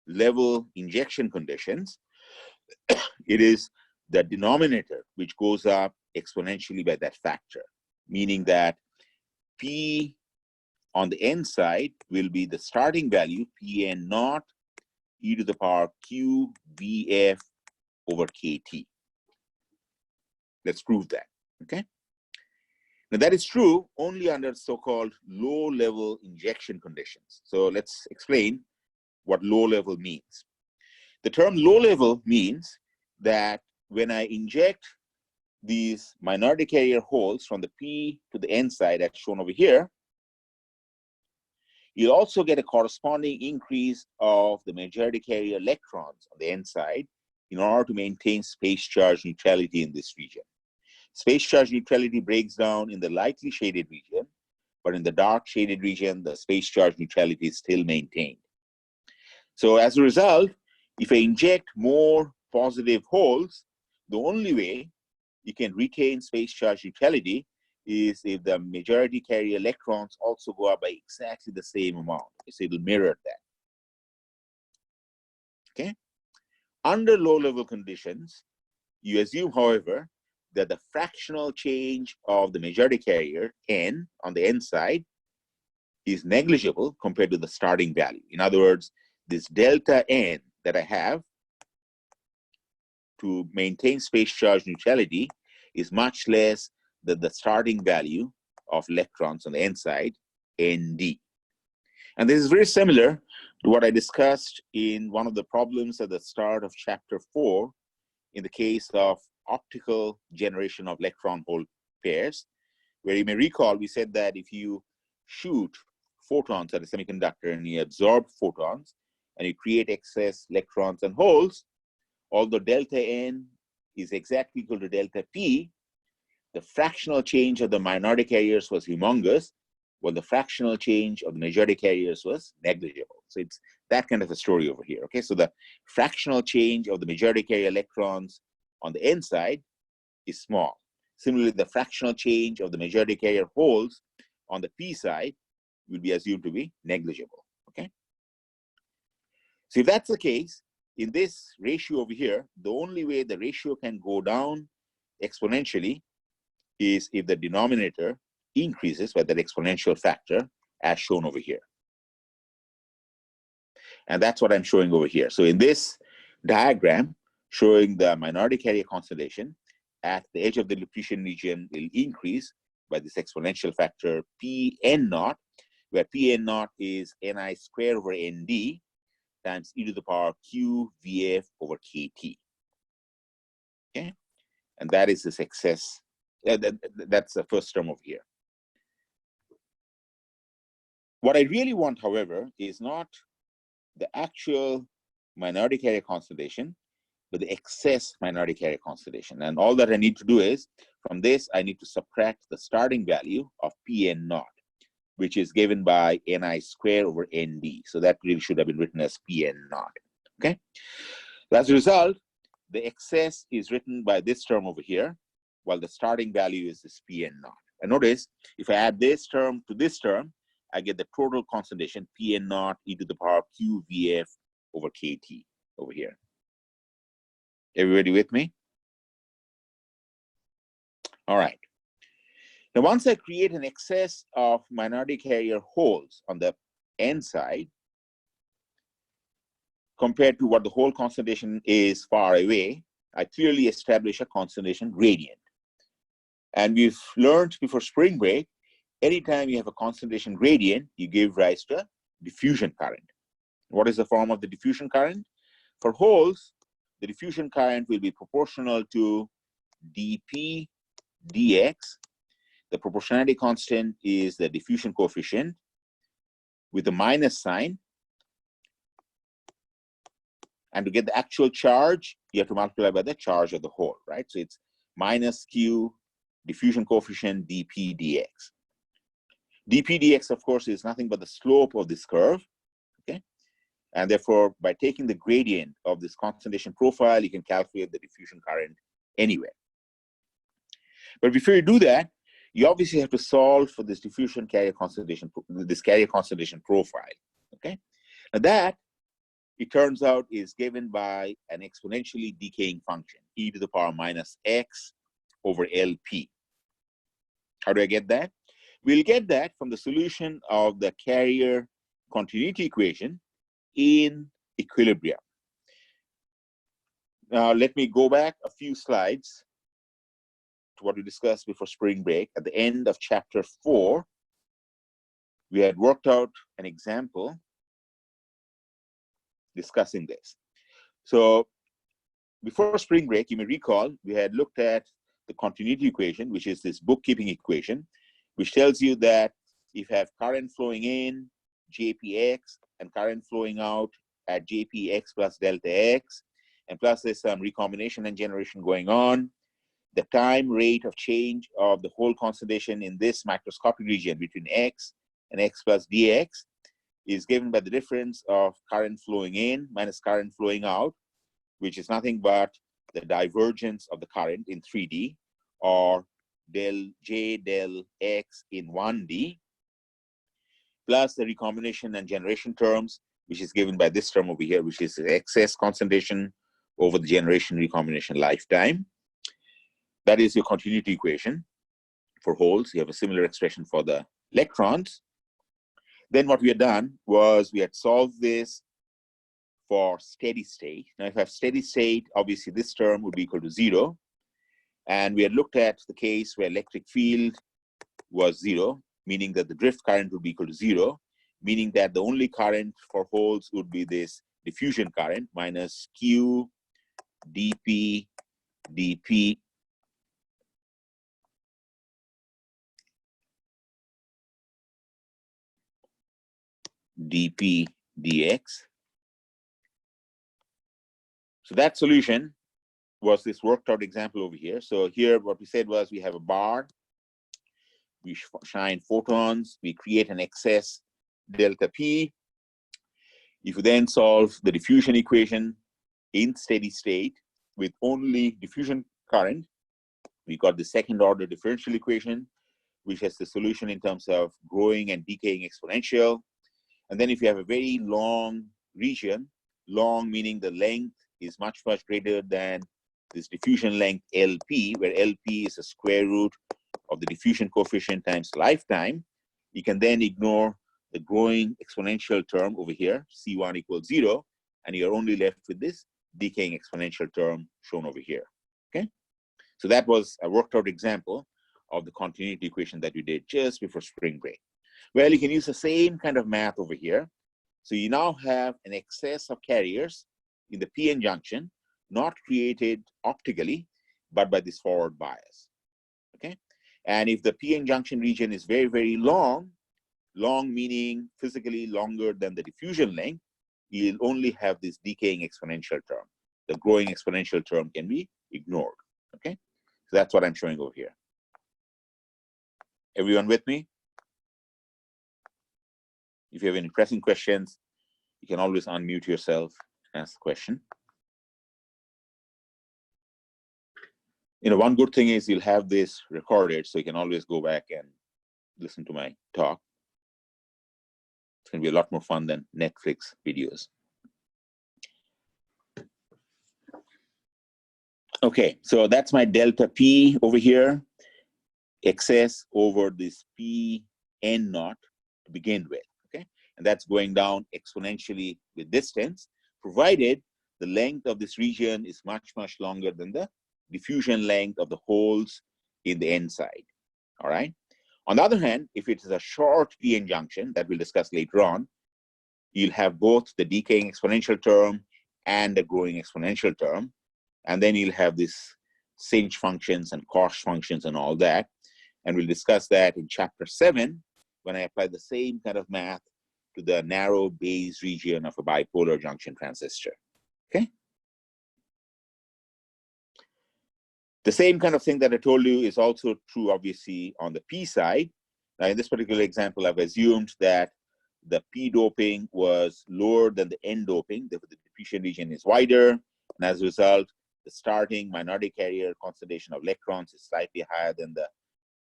level injection conditions, it is the denominator which goes up exponentially by that factor, meaning that P on the N side will be the starting value, Pn naught e to the power q Vf over kt. Let's prove that, okay? Now that is true only under so-called low-level injection conditions. So let's explain what low-level means. The term low-level means that when I inject these minority carrier holes from the P to the N side as shown over here, you'll also get a corresponding increase of the majority carrier electrons on the N side in order to maintain space charge neutrality in this region. Space charge neutrality breaks down in the lightly shaded region, but in the dark shaded region, the space charge neutrality is still maintained. So as a result, if I inject more positive holes, the only way you can retain space charge neutrality is if the majority carrier electrons also go up by exactly the same amount. So it'll mirror that. Okay? Under low-level conditions, you assume, however, that the fractional change of the majority carrier, N, on the N side, is negligible compared to the starting value. In other words, this delta N that I have to maintain space charge neutrality is much less than the starting value of electrons on the N side, Nd. And this is very similar to what I discussed in one of the problems at the start of chapter 4 in the case of optical generation of electron-hole pairs, where you may recall we said that if you shoot photons at a semiconductor and you absorb photons and you create excess electrons and holes, although delta N is exactly equal to delta P, the fractional change of the minority carriers was humongous, while the fractional change of the majority carriers was negligible. So it's that kind of a story over here, okay? So the fractional change of the majority carrier electrons on the N side is small. Similarly, the fractional change of the majority carrier holes on the P side will be assumed to be negligible, okay? So if that's the case, in this ratio over here, the only way the ratio can go down exponentially is if the denominator increases by that exponential factor as shown over here. And that's what I'm showing over here. So in this diagram showing the minority carrier concentration at the edge of the depletion region will increase by this exponential factor Pn naught, where Pn naught is Ni squared over Nd times e to the power q Vf over Kt. Okay, and that is this excess. That's the first term over here. What I really want, however, is not the actual minority carrier constellation, but the excess minority carrier constellation. And all that I need to do is, from this, I need to subtract the starting value of Pn naught, which is given by Ni squared over Nd. So that really should have been written as Pn naught. Okay. As a result, the excess is written by this term over here, while the starting value is this Pn naught. And notice, if I add this term to this term, I get the total constellation Pn naught e to the power q Vf over Kt over here. Everybody with me? All right. Now, once I create an excess of minority carrier holes on the n side, compared to what the whole constellation is far away, I clearly establish a constellation gradient. And we've learned before spring break, anytime you have a concentration gradient, you give rise to diffusion current. What is the form of the diffusion current? For holes, the diffusion current will be proportional to dP dx. The proportionality constant is the diffusion coefficient with a minus sign. And to get the actual charge, you have to multiply by the charge of the hole, right? So it's minus q diffusion coefficient dP dx. dP dx, of course, is nothing but the slope of this curve, okay? And therefore, by taking the gradient of this concentration profile, you can calculate the diffusion current anywhere. But before you do that, you obviously have to solve for this diffusion carrier concentration, this carrier concentration profile, okay? Now that, it turns out, is given by an exponentially decaying function, e to the power minus x over Lp. How do I get that? We'll get that from the solution of the carrier continuity equation in equilibrium. Now, let me go back a few slides to what we discussed before spring break. At the end of chapter 4, we had worked out an example discussing this. So before spring break, you may recall, we had looked at the continuity equation, which is this bookkeeping equation, which tells you that if you have current flowing in, JPX, and current flowing out at JPX plus delta X, and plus there's some recombination and generation going on, the time rate of change of the whole concentration in this microscopic region between X and X plus dx is given by the difference of current flowing in minus current flowing out, which is nothing but the divergence of the current in 3D, or del J del X in 1D, plus the recombination and generation terms, which is given by this term over here, which is the excess concentration over the generation recombination lifetime. That is your continuity equation for holes. You have a similar expression for the electrons. Then what we had done was we had solved this for steady state. Now, if I have steady state, obviously this term would be equal to 0. And we had looked at the case where electric field was 0, meaning that the drift current would be equal to 0, meaning that the only current for holes would be this diffusion current minus Q dP dP dP dx. So that solution was this worked out example over here. So here what we said was we have a bar, we shine photons, we create an excess delta P. If you then solve the diffusion equation in steady state with only diffusion current, we got the second order differential equation, which has the solution in terms of growing and decaying exponential. And then if you have a very long region, long meaning the length is much, much greater than this diffusion length LP, where LP is a square root of the diffusion coefficient times lifetime, you can then ignore the growing exponential term over here, C1 equals 0, and you're only left with this decaying exponential term shown over here, okay? So that was a worked out example of the continuity equation that you did just before spring break. Well, you can use the same kind of math over here. So you now have an excess of carriers in the PN junction, not created optically, but by this forward bias, okay? And if the PN junction region is very, very long, long meaning physically longer than the diffusion length, you'll only have this decaying exponential term. The growing exponential term can be ignored, okay? So that's what I'm showing over here. Everyone with me? If you have any pressing questions, you can always unmute yourself and ask the question. You know, one good thing is you'll have this recorded, so you can always go back and listen to my talk. It's going to be a lot more fun than Netflix videos. Okay, so that's my delta P over here, excess over this P n naught to begin with, okay? And that's going down exponentially with distance, provided the length of this region is much, much longer than the diffusion length of the holes in the n side, all right? On the other hand, if it is a short PN junction that we'll discuss later on, you'll have both the decaying exponential term and the growing exponential term. And then you'll have this sinh functions and cosh functions and all that. And we'll discuss that in chapter 7 when I apply the same kind of math to the narrow base region of a bipolar junction transistor, okay? The same kind of thing that I told you is also true, obviously, on the P side. Now, in this particular example, I've assumed that the P doping was lower than the N doping, therefore the diffusion region is wider, and as a result, the starting minority carrier concentration of electrons is slightly higher than the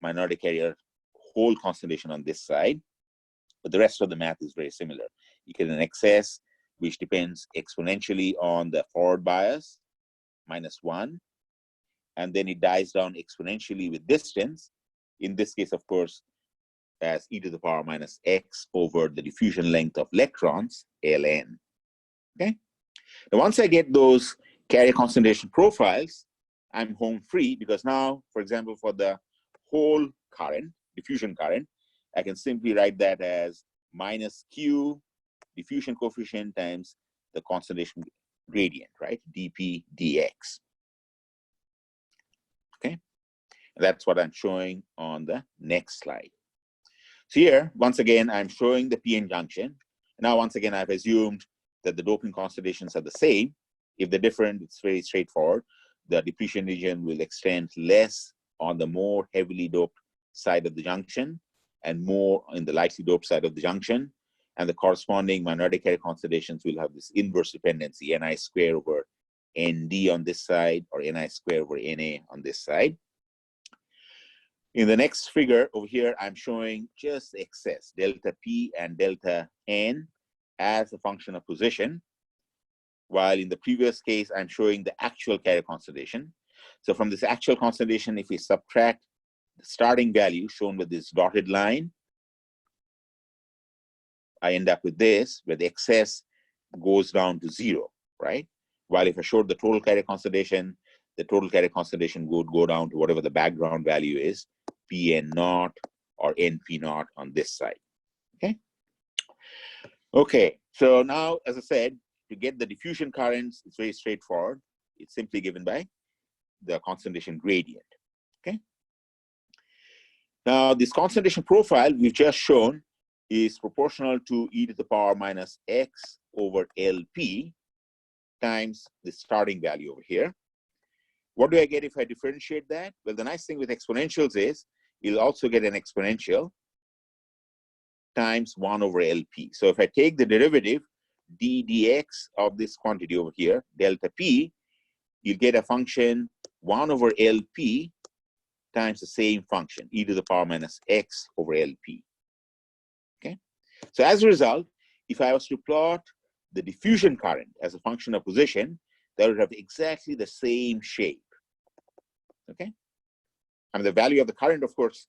minority carrier whole concentration on this side. But the rest of the math is very similar. You get an excess, which depends exponentially on the forward bias, -1, and then it dies down exponentially with distance. In this case, of course, as e to the power minus x over the diffusion length of electrons, ln, okay? Now, once I get those carrier concentration profiles, I'm home free, because now, for example, for the whole current, diffusion current, I can simply write that as minus q diffusion coefficient times the concentration gradient, right? dp dx. Okay, that's what I'm showing on the next slide. So here, once again, I'm showing the PN junction. Now, once again, I've assumed that the doping concentrations are the same. If they're different, it's very straightforward. The depletion region will extend less on the more heavily doped side of the junction and more in the lightly doped side of the junction. And the corresponding minority carrier concentrations will have this inverse dependency, Ni square over Nd on this side, or Ni square over Na on this side. In the next figure over here, I'm showing just excess, delta P and delta N as a function of position, while in the previous case, I'm showing the actual carrier concentration. So from this actual concentration, if we subtract the starting value shown with this dotted line, I end up with this, where the excess goes down to 0, right? While if I showed the total carrier concentration, the total carrier concentation would go down to whatever the background value is, Pn naught or Np naught on this side, okay? Okay, so now, as I said, to get the diffusion currents, it's very straightforward. It's simply given by the concentration gradient, okay? Now, this concentration profile we've just shown is proportional to e to the power minus x over Lp times the starting value over here. What do I get if I differentiate that? Well, the nice thing with exponentials is you'll also get an exponential times 1 over Lp. So if I take the derivative d dx of this quantity over here, delta p, you'll get a function 1 over Lp times the same function, e to the power minus x over Lp. Okay? So as a result, if I was to plot the diffusion current as a function of position, that would have exactly the same shape. Okay? I mean, the value of the current, of course,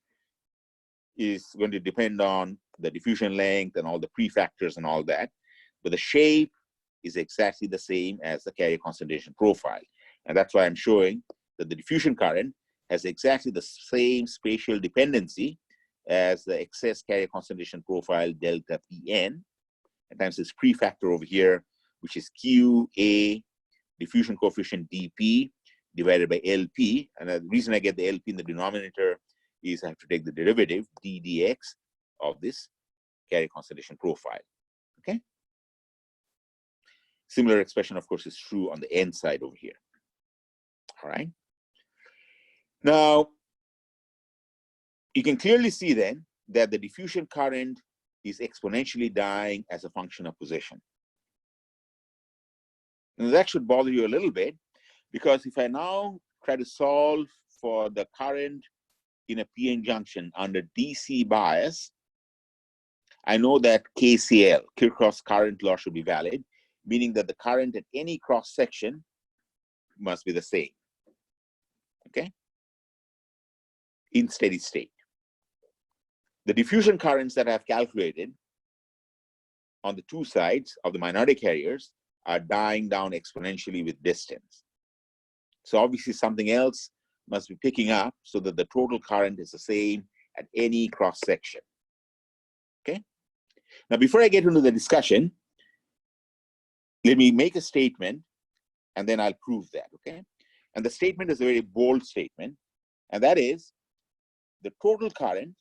is going to depend on the diffusion length and all the prefactors and all that. But the shape is exactly the same as the carrier concentration profile. And that's why I'm showing that the diffusion current has exactly the same spatial dependency as the excess carrier concentration profile delta PN, and times this prefactor over here, which is QA diffusion coefficient dP divided by LP. And the reason I get the LP in the denominator is I have to take the derivative ddx of this carrier concentration profile. Okay. Similar expression, of course, is true on the N side over here. All right. Now, you can clearly see then that the diffusion current is exponentially dying as a function of position. And that should bother you a little bit, because if I now try to solve for the current in a PN junction under DC bias, I know that KCL, Kirchhoff's current law, should be valid, meaning that the current at any cross section must be the same, okay, in steady state. The diffusion currents that I've calculated on the two sides of the minority carriers are dying down exponentially with distance. So obviously something else must be picking up so that the total current is the same at any cross section. Okay. Now, before I get into the discussion, let me make a statement and then I'll prove that. Okay. And the statement is a very bold statement, and that is the total current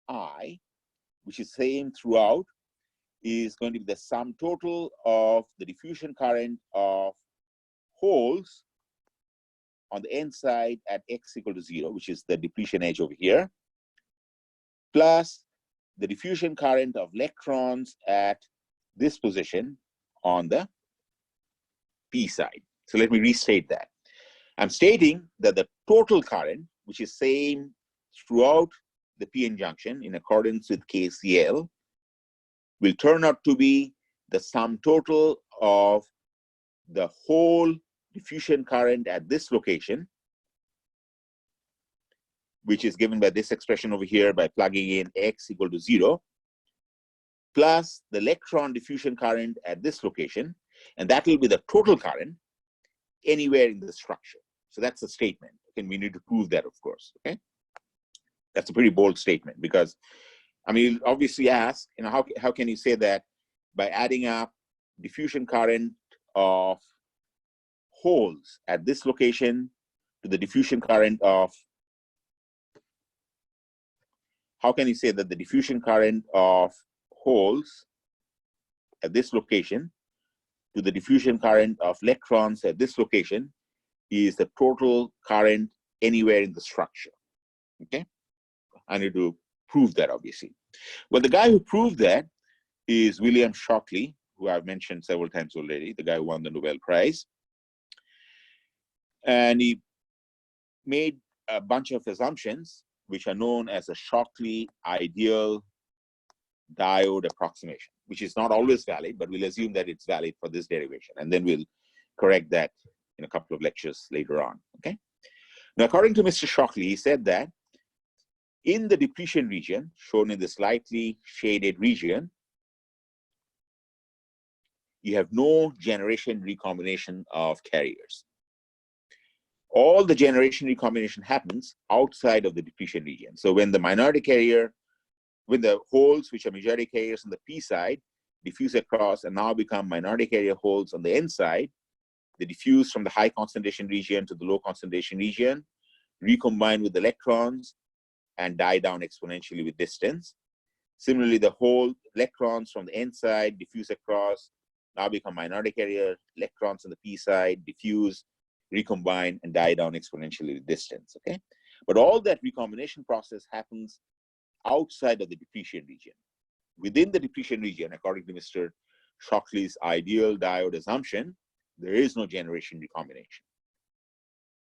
I, which is same throughout, is going to be the sum total of the diffusion current of holes on the N side at x equal to 0, which is the depletion edge over here, plus the diffusion current of electrons at this position on the P side. So let me restate that. I'm stating that the total current, which is same throughout the PN junction in accordance with KCL, will turn out to be the sum total of the whole diffusion current at this location, which is given by this expression over here by plugging in x equal to 0, plus the electron diffusion current at this location, and that will be the total current anywhere in the structure. So that's a statement, and we need to prove that, of course. Okay, that's a pretty bold statement, because I mean, you'll obviously ask, you know, how can you say that by adding up diffusion current of holes at this location to the diffusion current of, how can you say that the diffusion current of holes at this location to the diffusion current of electrons at this location is the total current anywhere in the structure? Okay, I need to prove that, obviously. Well, the guy who proved that is William Shockley, who I've mentioned several times already, the guy who won the Nobel Prize. And he made a bunch of assumptions, which are known as a Shockley ideal diode approximation, which is not always valid, but we'll assume that it's valid for this derivation. And then we'll correct that in a couple of lectures later on. Okay. Now, according to Mr. Shockley, he said that in the depletion region, shown in this lightly shaded region, you have no generation recombination of carriers. All the generation recombination happens outside of the depletion region. So when the minority carrier, when the holes, which are majority carriers on the P side, diffuse across and now become minority carrier holes on the N side, they diffuse from the high concentration region to the low concentration region, recombine with electrons, and die down exponentially with distance. Similarly, the whole electrons from the N side diffuse across, now become minority carrier electrons on the P side, diffuse, recombine, and die down exponentially with distance. Okay, but all that recombination process happens outside of the depletion region. Within the depletion region, according to Mr. Shockley's ideal diode assumption, there is no generation recombination.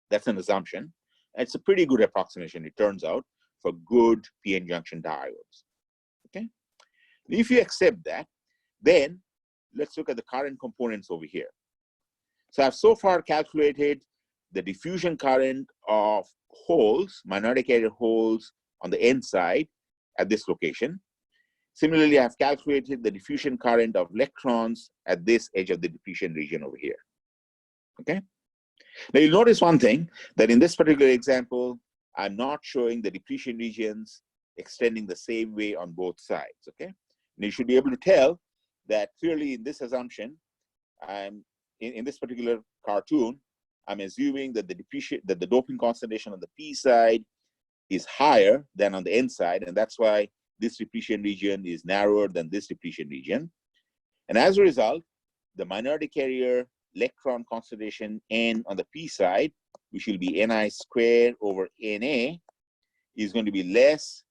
That's an assumption. It's a pretty good approximation, it turns out, for good PN junction diodes. Okay, if you accept that, then let's look at the current components over here. So I've so far calculated the diffusion current of holes, minority carrier holes on the N side at this location. Similarly, I've calculated the diffusion current of electrons at this edge of the depletion region over here. Okay. Now you'll notice one thing, that in this particular example, I'm not showing the depletion regions extending the same way on both sides, okay? And you should be able to tell that clearly in this assumption, I'm in this particular cartoon, I'm assuming that the doping concentration on the P side is higher than on the N side, and that's why this depletion region is narrower than this depletion region. And as a result, the minority carrier electron concentration N on the P side, which will be Ni squared over Na, is going to be less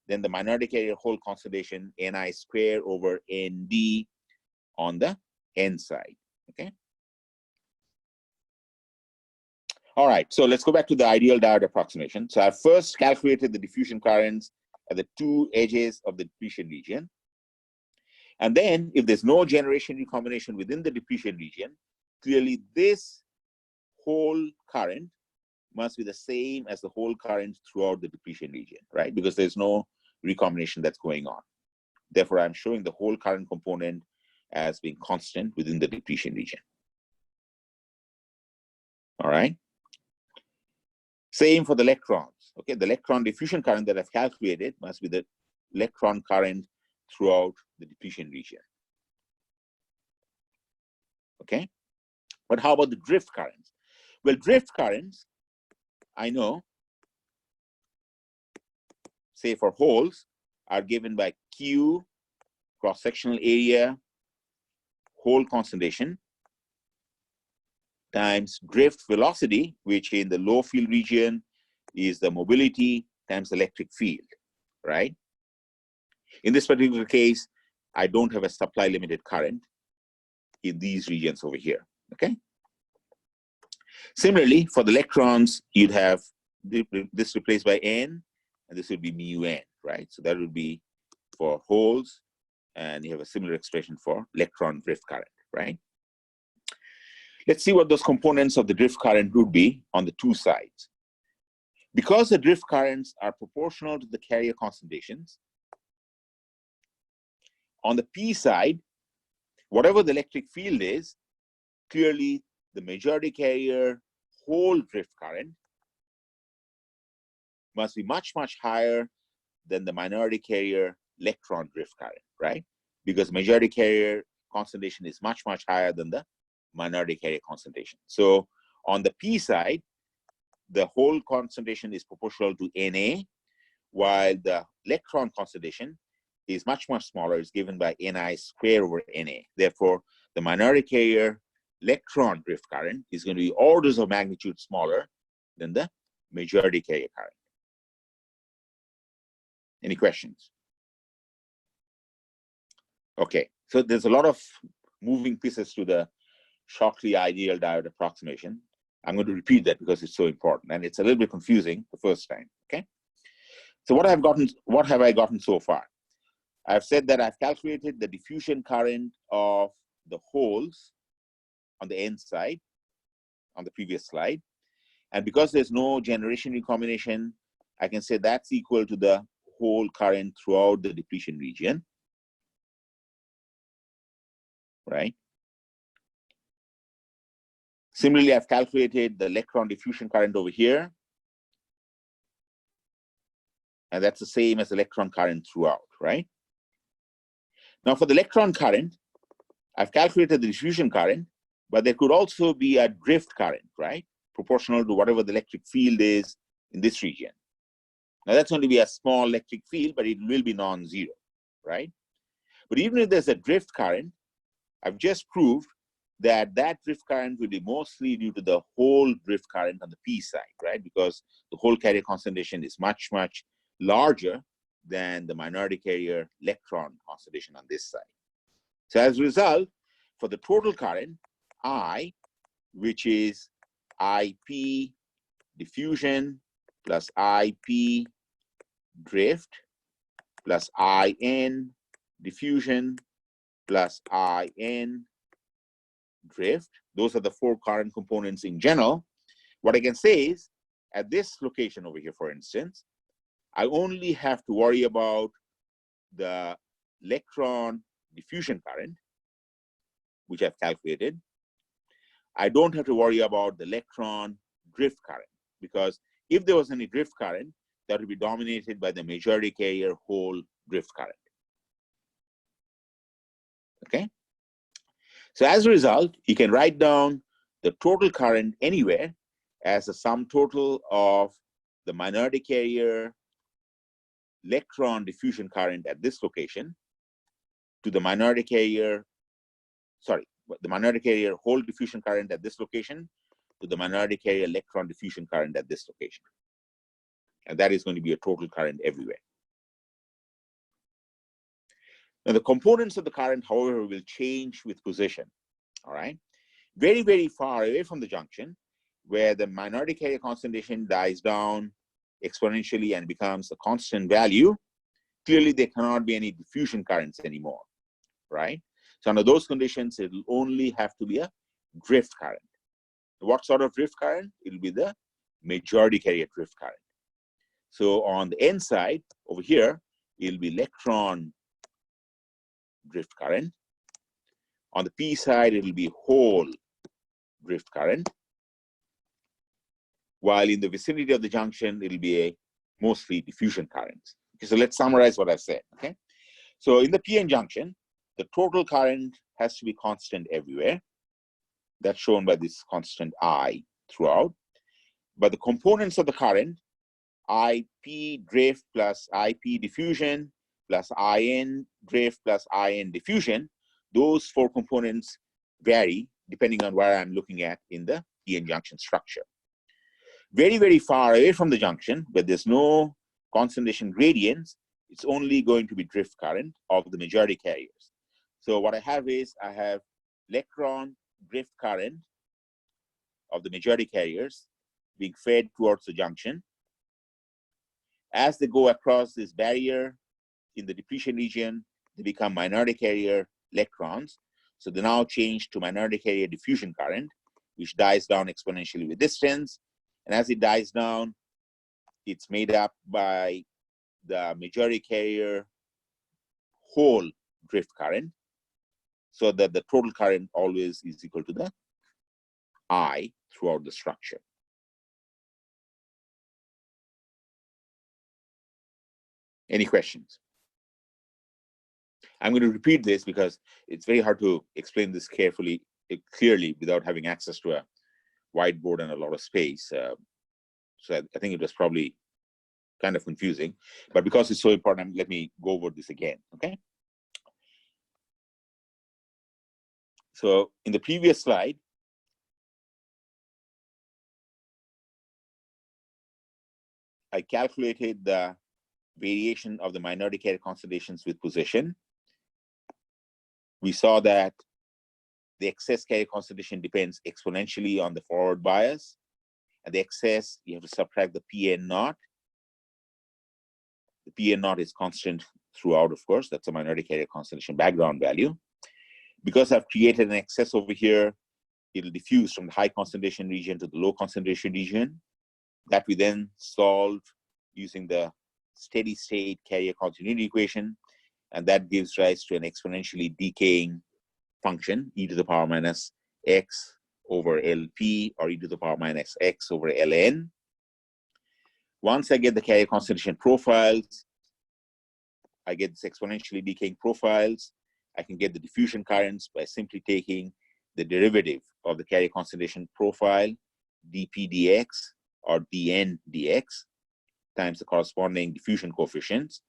than the minority carrier hole concentration Ni squared over Nd on the N side, okay? All right, so let's go back to the ideal diode approximation. So I first calculated the diffusion currents at the two edges of the depletion region. And then if there's no generation recombination within the depletion region, clearly this whole current must be the same as the whole current throughout the depletion region, right? Because there's no recombination that's going on. Therefore, I'm showing the whole current component as being constant within the depletion region. All right. Same for the electrons. Okay, the electron diffusion current that I've calculated must be the electron current throughout the depletion region. Okay, but how about the drift currents? Well, drift currents, I know, say for holes, are given by Q, cross-sectional area, hole concentration, times drift velocity, which in the low field region is the mobility times electric field, right? In this particular case, I don't have a supply limited current in these regions over here, okay? Similarly, for the electrons, you'd have this replaced by N, and this would be mu N, right? So that would be for holes, and you have a similar expression for electron drift current, right? Let's see what those components of the drift current would be on the two sides. Because the drift currents are proportional to the carrier concentrations, on the P side, whatever the electric field is, clearly the majority carrier whole drift current must be much, much higher than the minority carrier electron drift current, right? Because majority carrier concentration is much, much higher than the minority carrier concentration. So on the P side, the whole concentration is proportional to Na, while the electron concentration is much, much smaller. It's given by Ni squared over Na. Therefore, the minority carrier electron drift current is going to be orders of magnitude smaller than the majority carrier current. Any questions? Okay, so there's a lot of moving pieces to the Shockley ideal diode approximation. I'm going to repeat that because it's so important, and it's a little bit confusing the first time, okay? So what have I gotten so far? I've said that I've calculated the diffusion current of the holes on the N side on the previous slide. And because there's no generation recombination, I can say that's equal to the whole current throughout the depletion region, right? Similarly, I've calculated the electron diffusion current over here. And that's the same as electron current throughout, right? Now for the electron current, I've calculated the diffusion current, but there could also be a drift current, right? Proportional to whatever the electric field is in this region. Now that's going to be a small electric field, but it will be non-zero, right? But even if there's a drift current, I've just proved that that drift current will be mostly due to the whole drift current on the P side, right? Because the whole carrier concentration is much, much larger than the minority carrier electron concentration on this side. So as a result, for the total current, I, which is IP diffusion plus IP drift plus IN diffusion plus IN drift, those are the four current components in general. What I can say is, at this location over here, for instance, I only have to worry about the electron diffusion current, which I've calculated. I don't have to worry about the electron drift current, because if there was any drift current, that would be dominated by the majority carrier hole drift current. Okay? So as a result, you can write down the total current anywhere as the sum total of the minority carrier electron diffusion current at this location to the minority carrier, the minority carrier hole diffusion current at this location to the minority carrier electron diffusion current at this location. And that is going to be a total current everywhere. Now, the components of the current, however, will change with position. All right. Very, very far away from the junction, where the minority carrier concentration dies down exponentially and becomes a constant value, clearly there cannot be any diffusion currents anymore, right? So under those conditions, it will only have to be a drift current. What sort of drift current? It will be the majority carrier drift current. So on the N side over here, it will be electron drift current. On the P side, it will be hole drift current. While in the vicinity of the junction, it will be a mostly diffusion current. Okay, so let's summarize what I said. Okay, so in the PN junction, the total current has to be constant everywhere. That's shown by this constant I throughout. But the components of the current, IP drift plus IP diffusion plus IN drift plus IN diffusion, those four components vary depending on where I'm looking at in the PN junction structure. Very, very far away from the junction, where there's no concentration gradients, it's only going to be drift current of the majority carriers. So what I have is, I have electron drift current of the majority carriers being fed towards the junction. As they go across this barrier in the depletion region, they become minority carrier electrons. So they now change to minority carrier diffusion current, which dies down exponentially with distance. And as it dies down, it's made up by the majority carrier hole drift current, so that the total current always is equal to the I throughout the structure. Any questions? I'm going to repeat this because it's very hard to explain this clearly without having access to a whiteboard and a lot of space. So I think it was probably kind of confusing, but because it's so important, let me go over this again, okay? So in the previous slide, I calculated the variation of the minority carrier concentrations with position. We saw that the excess carrier concentration depends exponentially on the forward bias. And the excess, you have to subtract the PN naught. The PN naught is constant throughout, of course. That's a minority carrier concentration background value. Because I've created an excess over here, it'll diffuse from the high concentration region to the low concentration region. That we then solve using the steady state carrier continuity equation. And that gives rise to an exponentially decaying function, e to the power minus x over LP, or e to the power minus x over Ln. Once I get the carrier concentration profiles, I get this exponentially decaying profiles. I can get the diffusion currents by simply taking the derivative of the carrier concentration profile, dp dx or dn dx, times the corresponding diffusion coefficients.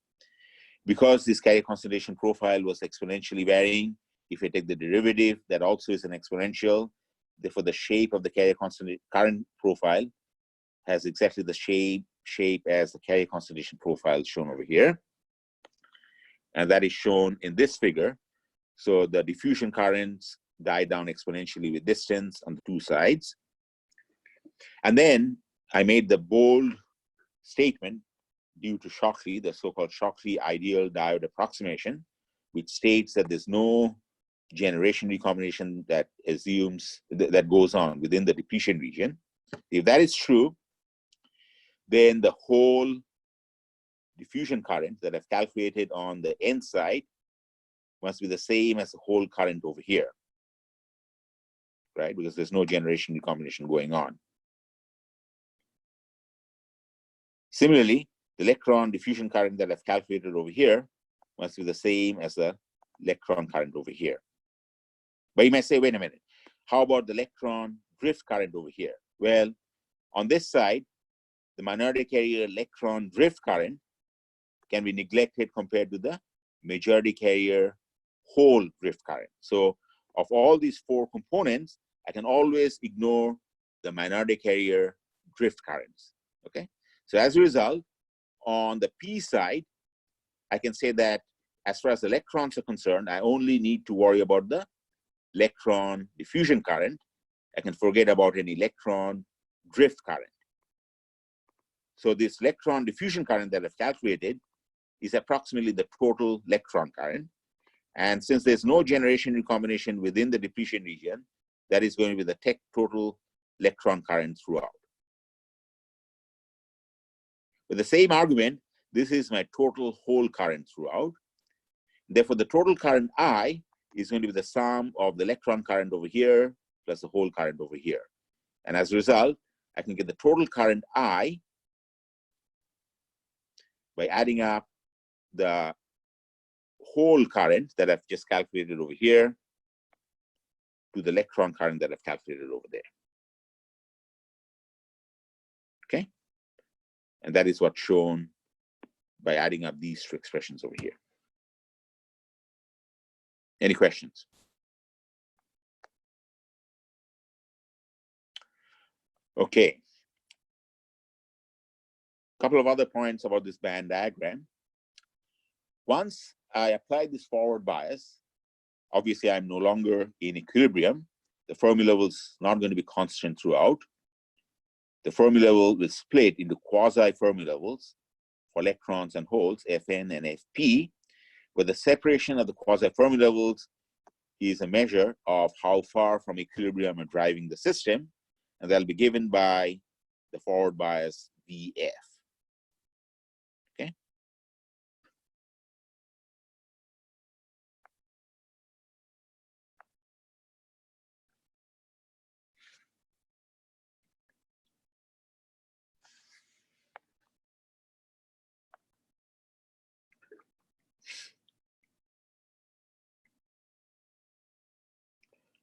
Because this carrier concentration profile was exponentially varying, if I take the derivative, that also is an exponential. Therefore, the shape of the carrier current profile has exactly the shape as the carrier concentration profile shown over here. And that is shown in this figure. So the diffusion currents die down exponentially with distance on the two sides. And then I made the bold statement due to Shockley, the so-called Shockley ideal diode approximation, which states that there's no generation recombination that that goes on within the depletion region. If that is true, then the whole diffusion current that I've calculated on the N side must be the same as the whole current over here. right? Because there's no generation recombination going on. Similarly, the electron diffusion current that I've calculated over here must be the same as the electron current over here. But you might say, wait a minute, how about the electron drift current over here? Well, on this side, the minority carrier electron drift current can be neglected compared to the majority carrier hole drift current. So of all these four components, I can always ignore the minority carrier drift currents, okay? So as a result, on the P side, I can say that as far as electrons are concerned, I only need to worry about the electron diffusion current. I can forget about any electron drift current. So this electron diffusion current that I've calculated is approximately the total electron current. And since there's no generation recombination within the depletion region, that is going to be the total electron current throughout. With the same argument, this is my total hole current throughout. Therefore, the total current I is going to be the sum of the electron current over here plus the hole current over here. And as a result, I can get the total current I by adding up the hole current that I've just calculated over here to the electron current that I've calculated over there. Okay? And that is what's shown by adding up these two expressions over here. Any questions? Okay. A couple of other points about this band diagram. Once I apply this forward bias, obviously I'm no longer in equilibrium. The Fermi level is not going to be constant throughout. The Fermi level will split into quasi-Fermi levels for electrons and holes, Fn and Fp, where the separation of the quasi-Fermi levels is a measure of how far from equilibrium are driving the system, and that'll be given by the forward bias Vf. Okay.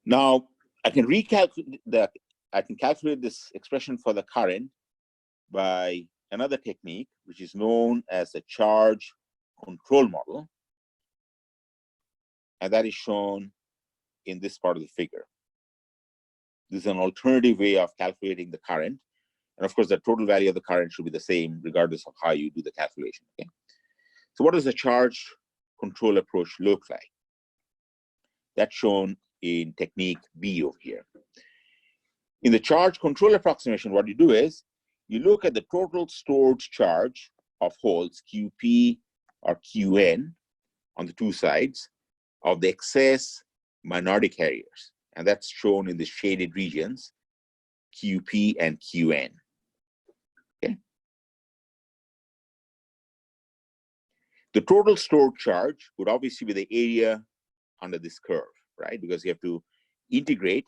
Now I can calculate this expression for the current by another technique, which is known as a charge control model. And that is shown in this part of the figure. This is an alternative way of calculating the current. And of course, the total value of the current should be the same regardless of how you do the calculation. Okay? So what does the charge control approach look like? That's shown in technique B over here. In the charge control approximation, what you do is you look at the total stored charge of holes, QP or QN, on the two sides of the excess minority carriers. And that's shown in the shaded regions, QP and QN. Okay. The total stored charge would obviously be the area under this curve, right? Because you have to integrate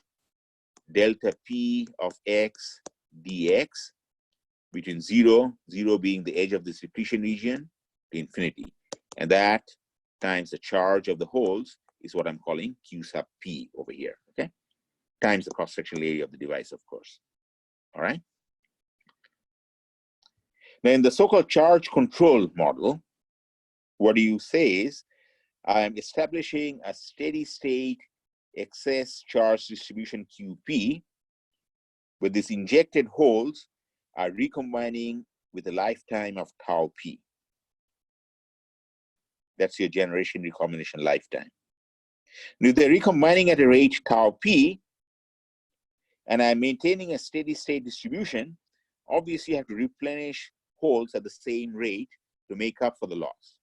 delta P of X dx between 0 being the edge of this depletion region, to infinity. And that times the charge of the holes is what I'm calling Q sub P over here, okay? Times the cross-sectional area of the device, of course. All right? Now, in the so-called charge control model, what you say is, I'm establishing a steady state excess charge distribution QP, where these injected holes are recombining with a lifetime of tau P. That's your generation recombination lifetime. Now, if they're recombining at a rate tau P, and I'm maintaining a steady state distribution, obviously you have to replenish holes at the same rate to make up for the loss.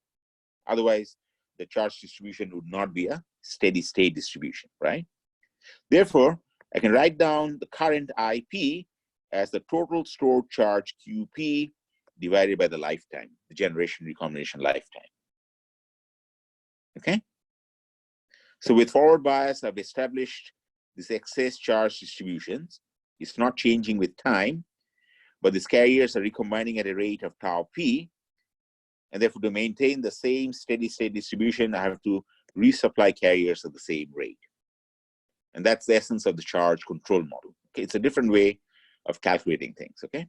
Otherwise, the charge distribution would not be a steady state distribution, right? Therefore, I can write down the current IP as the total stored charge QP divided by the lifetime, the generation recombination lifetime. Okay? So with forward bias, I've established this excess charge distributions. It's not changing with time, but these carriers are recombining at a rate of tau p. And therefore, to maintain the same steady state distribution, I have to resupply carriers at the same rate. And that's the essence of the charge control model. Okay, it's a different way of calculating things. Okay,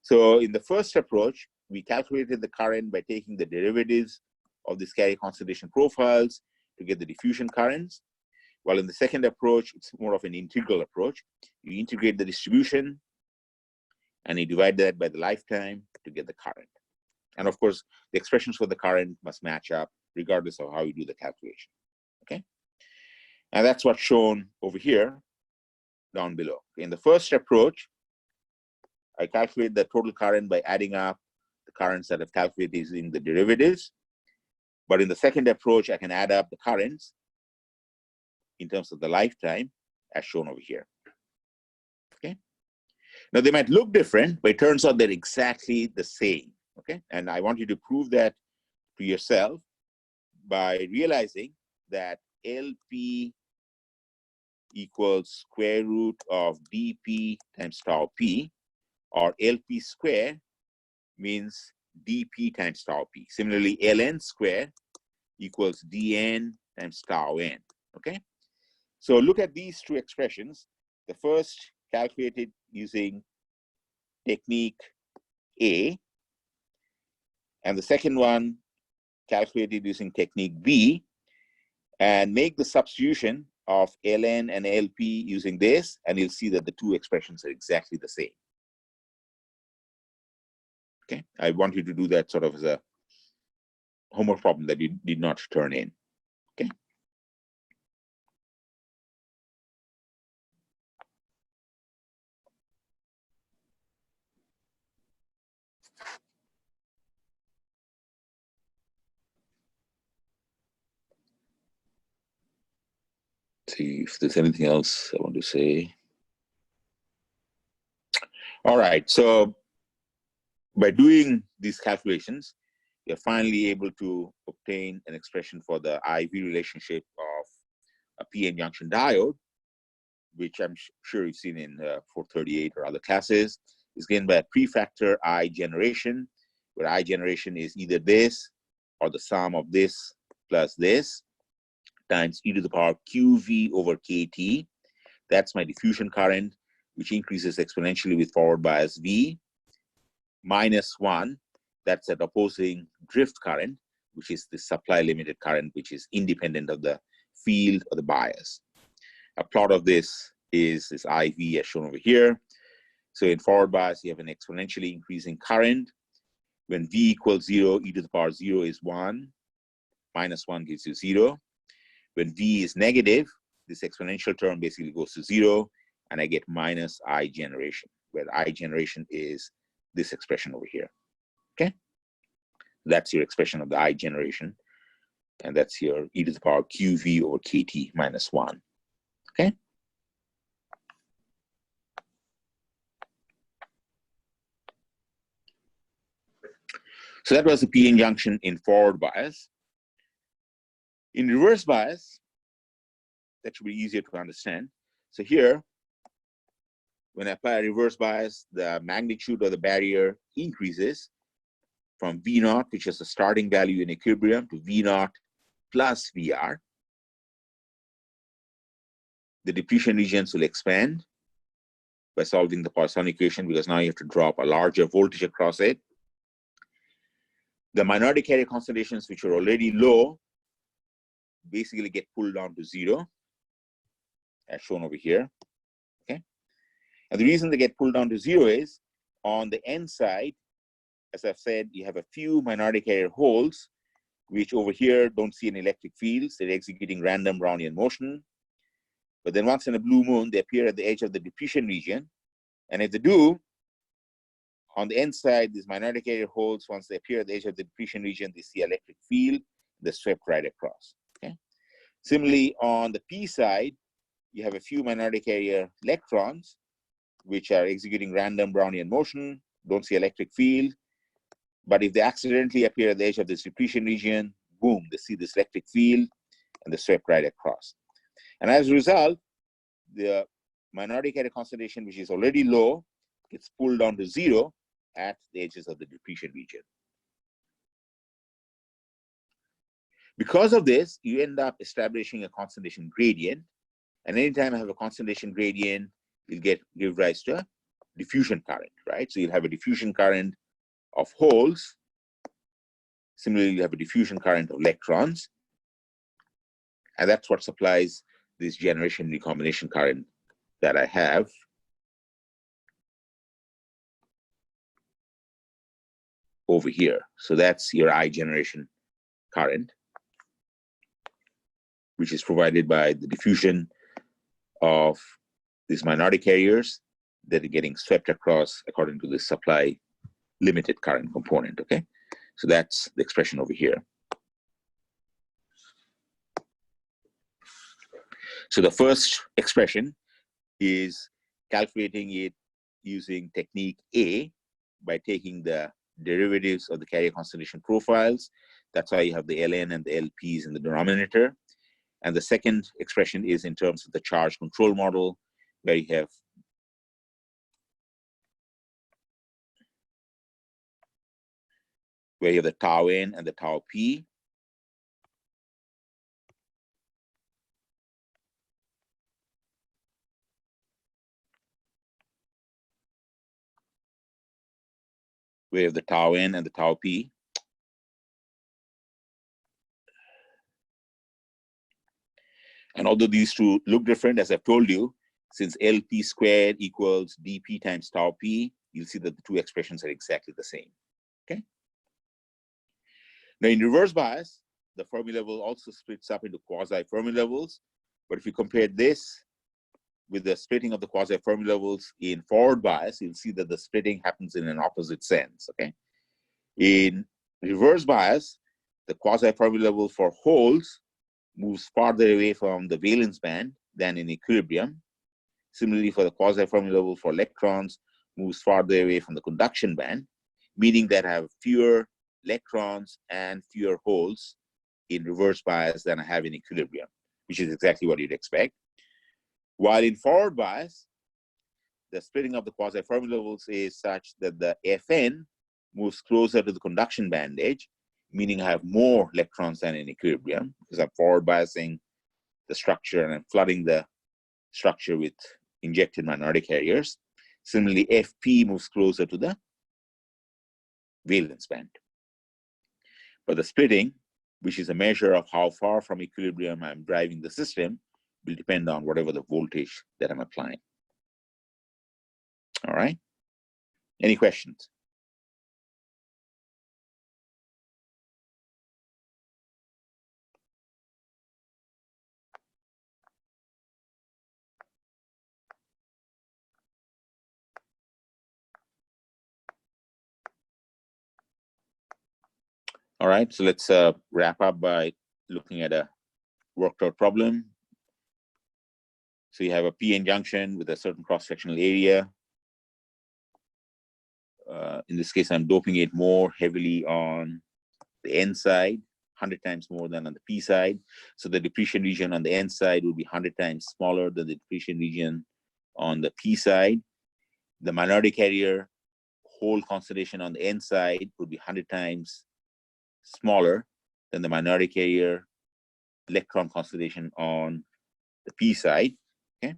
so in the first approach, we calculated the current by taking the derivatives of these carrier concentration profiles to get the diffusion currents. While in the second approach, it's more of an integral approach. You integrate the distribution and you divide that by the lifetime to get the current. And of course, the expressions for the current must match up regardless of how you do the calculation. Okay, and that's what's shown over here down below. In the first approach, I calculate the total current by adding up the currents that I've calculated using the derivatives. But in the second approach, I can add up the currents in terms of the lifetime as shown over here. Okay. Now they might look different, but it turns out they're exactly the same. Okay. And I want you to prove that to yourself by realizing that LP equals square root of dP times tau p, or LP square means dP times tau p. Similarly, ln square equals dn times tau n. Okay, so look at these two expressions. The first calculated using technique A, and the second one calculated using technique B, and make the substitution of ln and LP using this, and you'll see that the two expressions are exactly the same. Okay, I want you to do that sort of as a homework problem that you did not turn in. Okay. See if there's anything else I want to say. All right, so by doing these calculations, you're finally able to obtain an expression for the IV relationship of a PN junction diode, which I'm sure you've seen in 438 or other classes. Is given by a prefactor I generation, where I generation is either this or the sum of this plus this times e to the power QV over KT. That's my diffusion current, which increases exponentially with forward bias V, minus 1, that's that opposing drift current, which is the supply limited current, which is independent of the field or the bias. A plot of this is this IV as shown over here. So in forward bias, you have an exponentially increasing current. When V equals 0, e to the power 0 is 1, minus 1 gives you 0. When V is negative, this exponential term basically goes to 0, and I get minus I generation, where I generation is this expression over here. Okay, that's your expression of the I generation, and that's your e to the power QV over KT minus 1. Okay. So that was the PN junction in forward bias. In reverse bias, that should be easier to understand. So here, when I apply a reverse bias, the magnitude of the barrier increases from V naught, which is the starting value in equilibrium, to V naught plus VR. The depletion regions will expand by solving the Poisson equation, because now you have to drop a larger voltage across it. The minority carrier concentrations, which are already low, basically get pulled down to 0, as shown over here. Okay, and the reason they get pulled down to 0 is on the N side, as I've said, you have a few minority carrier holes, which over here don't see any electric fields. They're executing random Brownian motion. But then once in a blue moon, they appear at the edge of the depletion region. And if they do, on the N side, these minority carrier holes, once they appear at the edge of the depletion region, they see electric field, they're swept right across. Okay. Similarly, on the P side, you have a few minority carrier electrons, which are executing random Brownian motion, don't see electric field. But if they accidentally appear at the edge of this depletion region, boom, they see this electric field and they swept right across. And as a result, the minority carrier concentration, which is already low, gets pulled down to 0 at the edges of the depletion region. Because of this, you end up establishing a concentration gradient. And anytime I have a concentration gradient, you'll give rise to a diffusion current, right? So you'll have a diffusion current of holes. Similarly, you have a diffusion current of electrons. And that's what supplies this generation recombination current that I have. Over here. So that's your I generation current, which is provided by the diffusion of these minority carriers that are getting swept across according to the supply limited current component, okay? So that's the expression over here. So the first expression is calculating it using technique A by taking the derivatives of the carrier concentration profiles. That's why you have the ln and the lp's in the denominator. And the second expression is in terms of the charge control model, where you have the tau n and the tau p. Where you have the tau n and the tau p. And although these two look different, as I've told you, since LP squared equals dP times tau p, you'll see that the two expressions are exactly the same, okay? Now in reverse bias, the Fermi level also splits up into quasi-Fermi levels. But if you compare this with the splitting of the quasi-Fermi levels in forward bias, you'll see that the splitting happens in an opposite sense, okay? In reverse bias, the quasi-Fermi level for holes moves farther away from the valence band than in equilibrium. Similarly, for the quasi-Fermi level for electrons, moves farther away from the conduction band, meaning that I have fewer electrons and fewer holes in reverse bias than I have in equilibrium, which is exactly what you'd expect. While in forward bias, the splitting of the quasi-Fermi levels is such that the Fn moves closer to the conduction band edge, meaning I have more electrons than in equilibrium, because I'm forward biasing the structure and I'm flooding the structure with injected minority carriers. Similarly, Fp moves closer to the valence band. But the splitting, which is a measure of how far from equilibrium I'm driving the system, will depend on whatever the voltage that I'm applying. All right? Any questions? All right, so let's wrap up by looking at a worked out problem. So you have a PN junction with a certain cross-sectional area. In this case, I'm doping it more heavily on the N side, 100 times more than on the P side. So the depletion region on the N side will be 100 times smaller than the depletion region on the P side. The minority carrier hole concentration on the N side would be 100 times smaller than the minority carrier electron concentration on the P side, okay?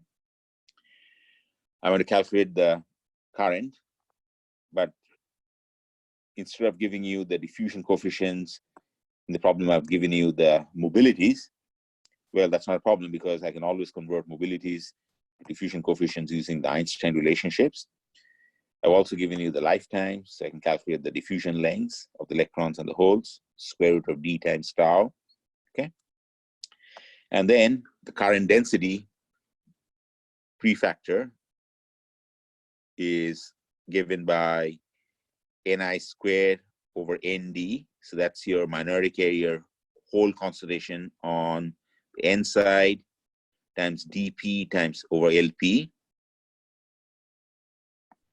I want to calculate the current, but instead of giving you the diffusion coefficients in the problem, I've given you the mobilities. Well, that's not a problem because I can always convert mobilities to diffusion coefficients using the Einstein relationships. I've also given you the lifetimes, so I can calculate the diffusion lengths of the electrons and the holes, square root of d times tau, okay? And then the current density prefactor is given by Ni squared over Nd. So that's your minority carrier hole concentration on the N side times dP times over Lp.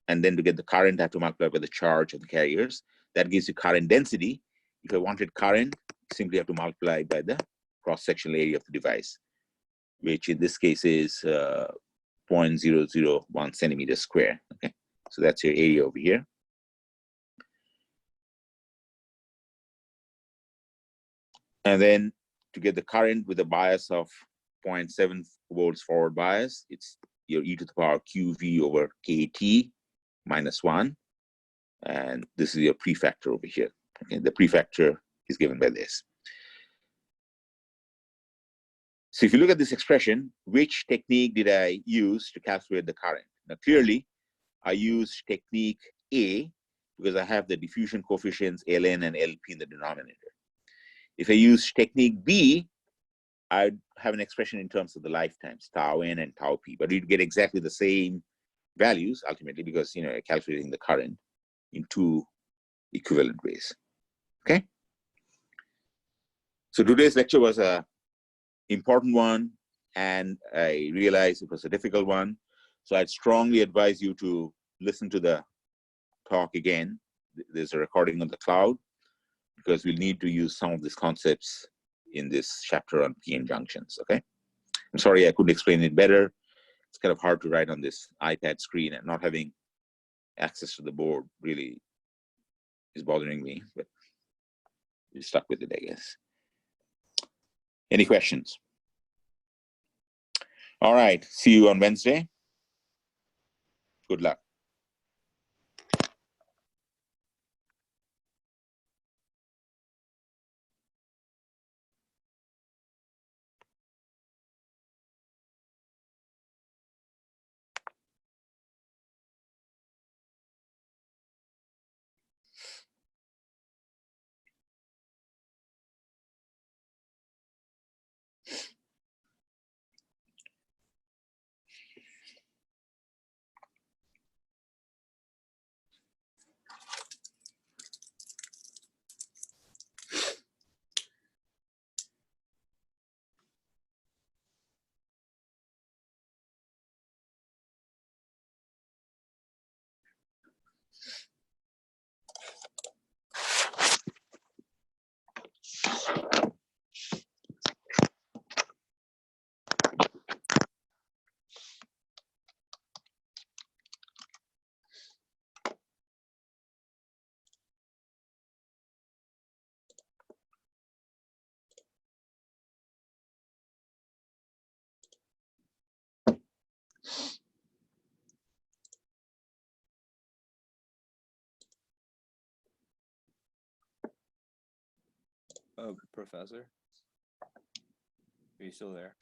And then to get the current, I have to multiply by the charge of the carriers. That gives you current density. If I wanted current, simply have to multiply by the cross-sectional area of the device, which in this case is 0.001 centimeters square. Okay, so that's your area over here. And then to get the current with a bias of 0.7 volts forward bias, it's your e to the power QV over KT minus 1. And this is your prefactor over here. Okay, the prefactor is given by this. So if you look at this expression, which technique did I use to calculate the current? Now, clearly, I used technique A because I have the diffusion coefficients Ln and Lp in the denominator. If I use technique B, I'd have an expression in terms of the lifetimes, tau n and tau p, but you'd get exactly the same values ultimately because you're calculating the current in two equivalent ways. Okay. So today's lecture was a important one, and I realized it was a difficult one. So I'd strongly advise you to listen to the talk again. There's a recording on the cloud because we'll need to use some of these concepts in this chapter on PN junctions. Okay. I'm sorry I couldn't explain it better. It's kind of hard to write on this iPad screen, and not having access to the board really is bothering me, but you're stuck with it, I guess. Any questions? All right, see you on Wednesday. Good luck. Professor, are you still there?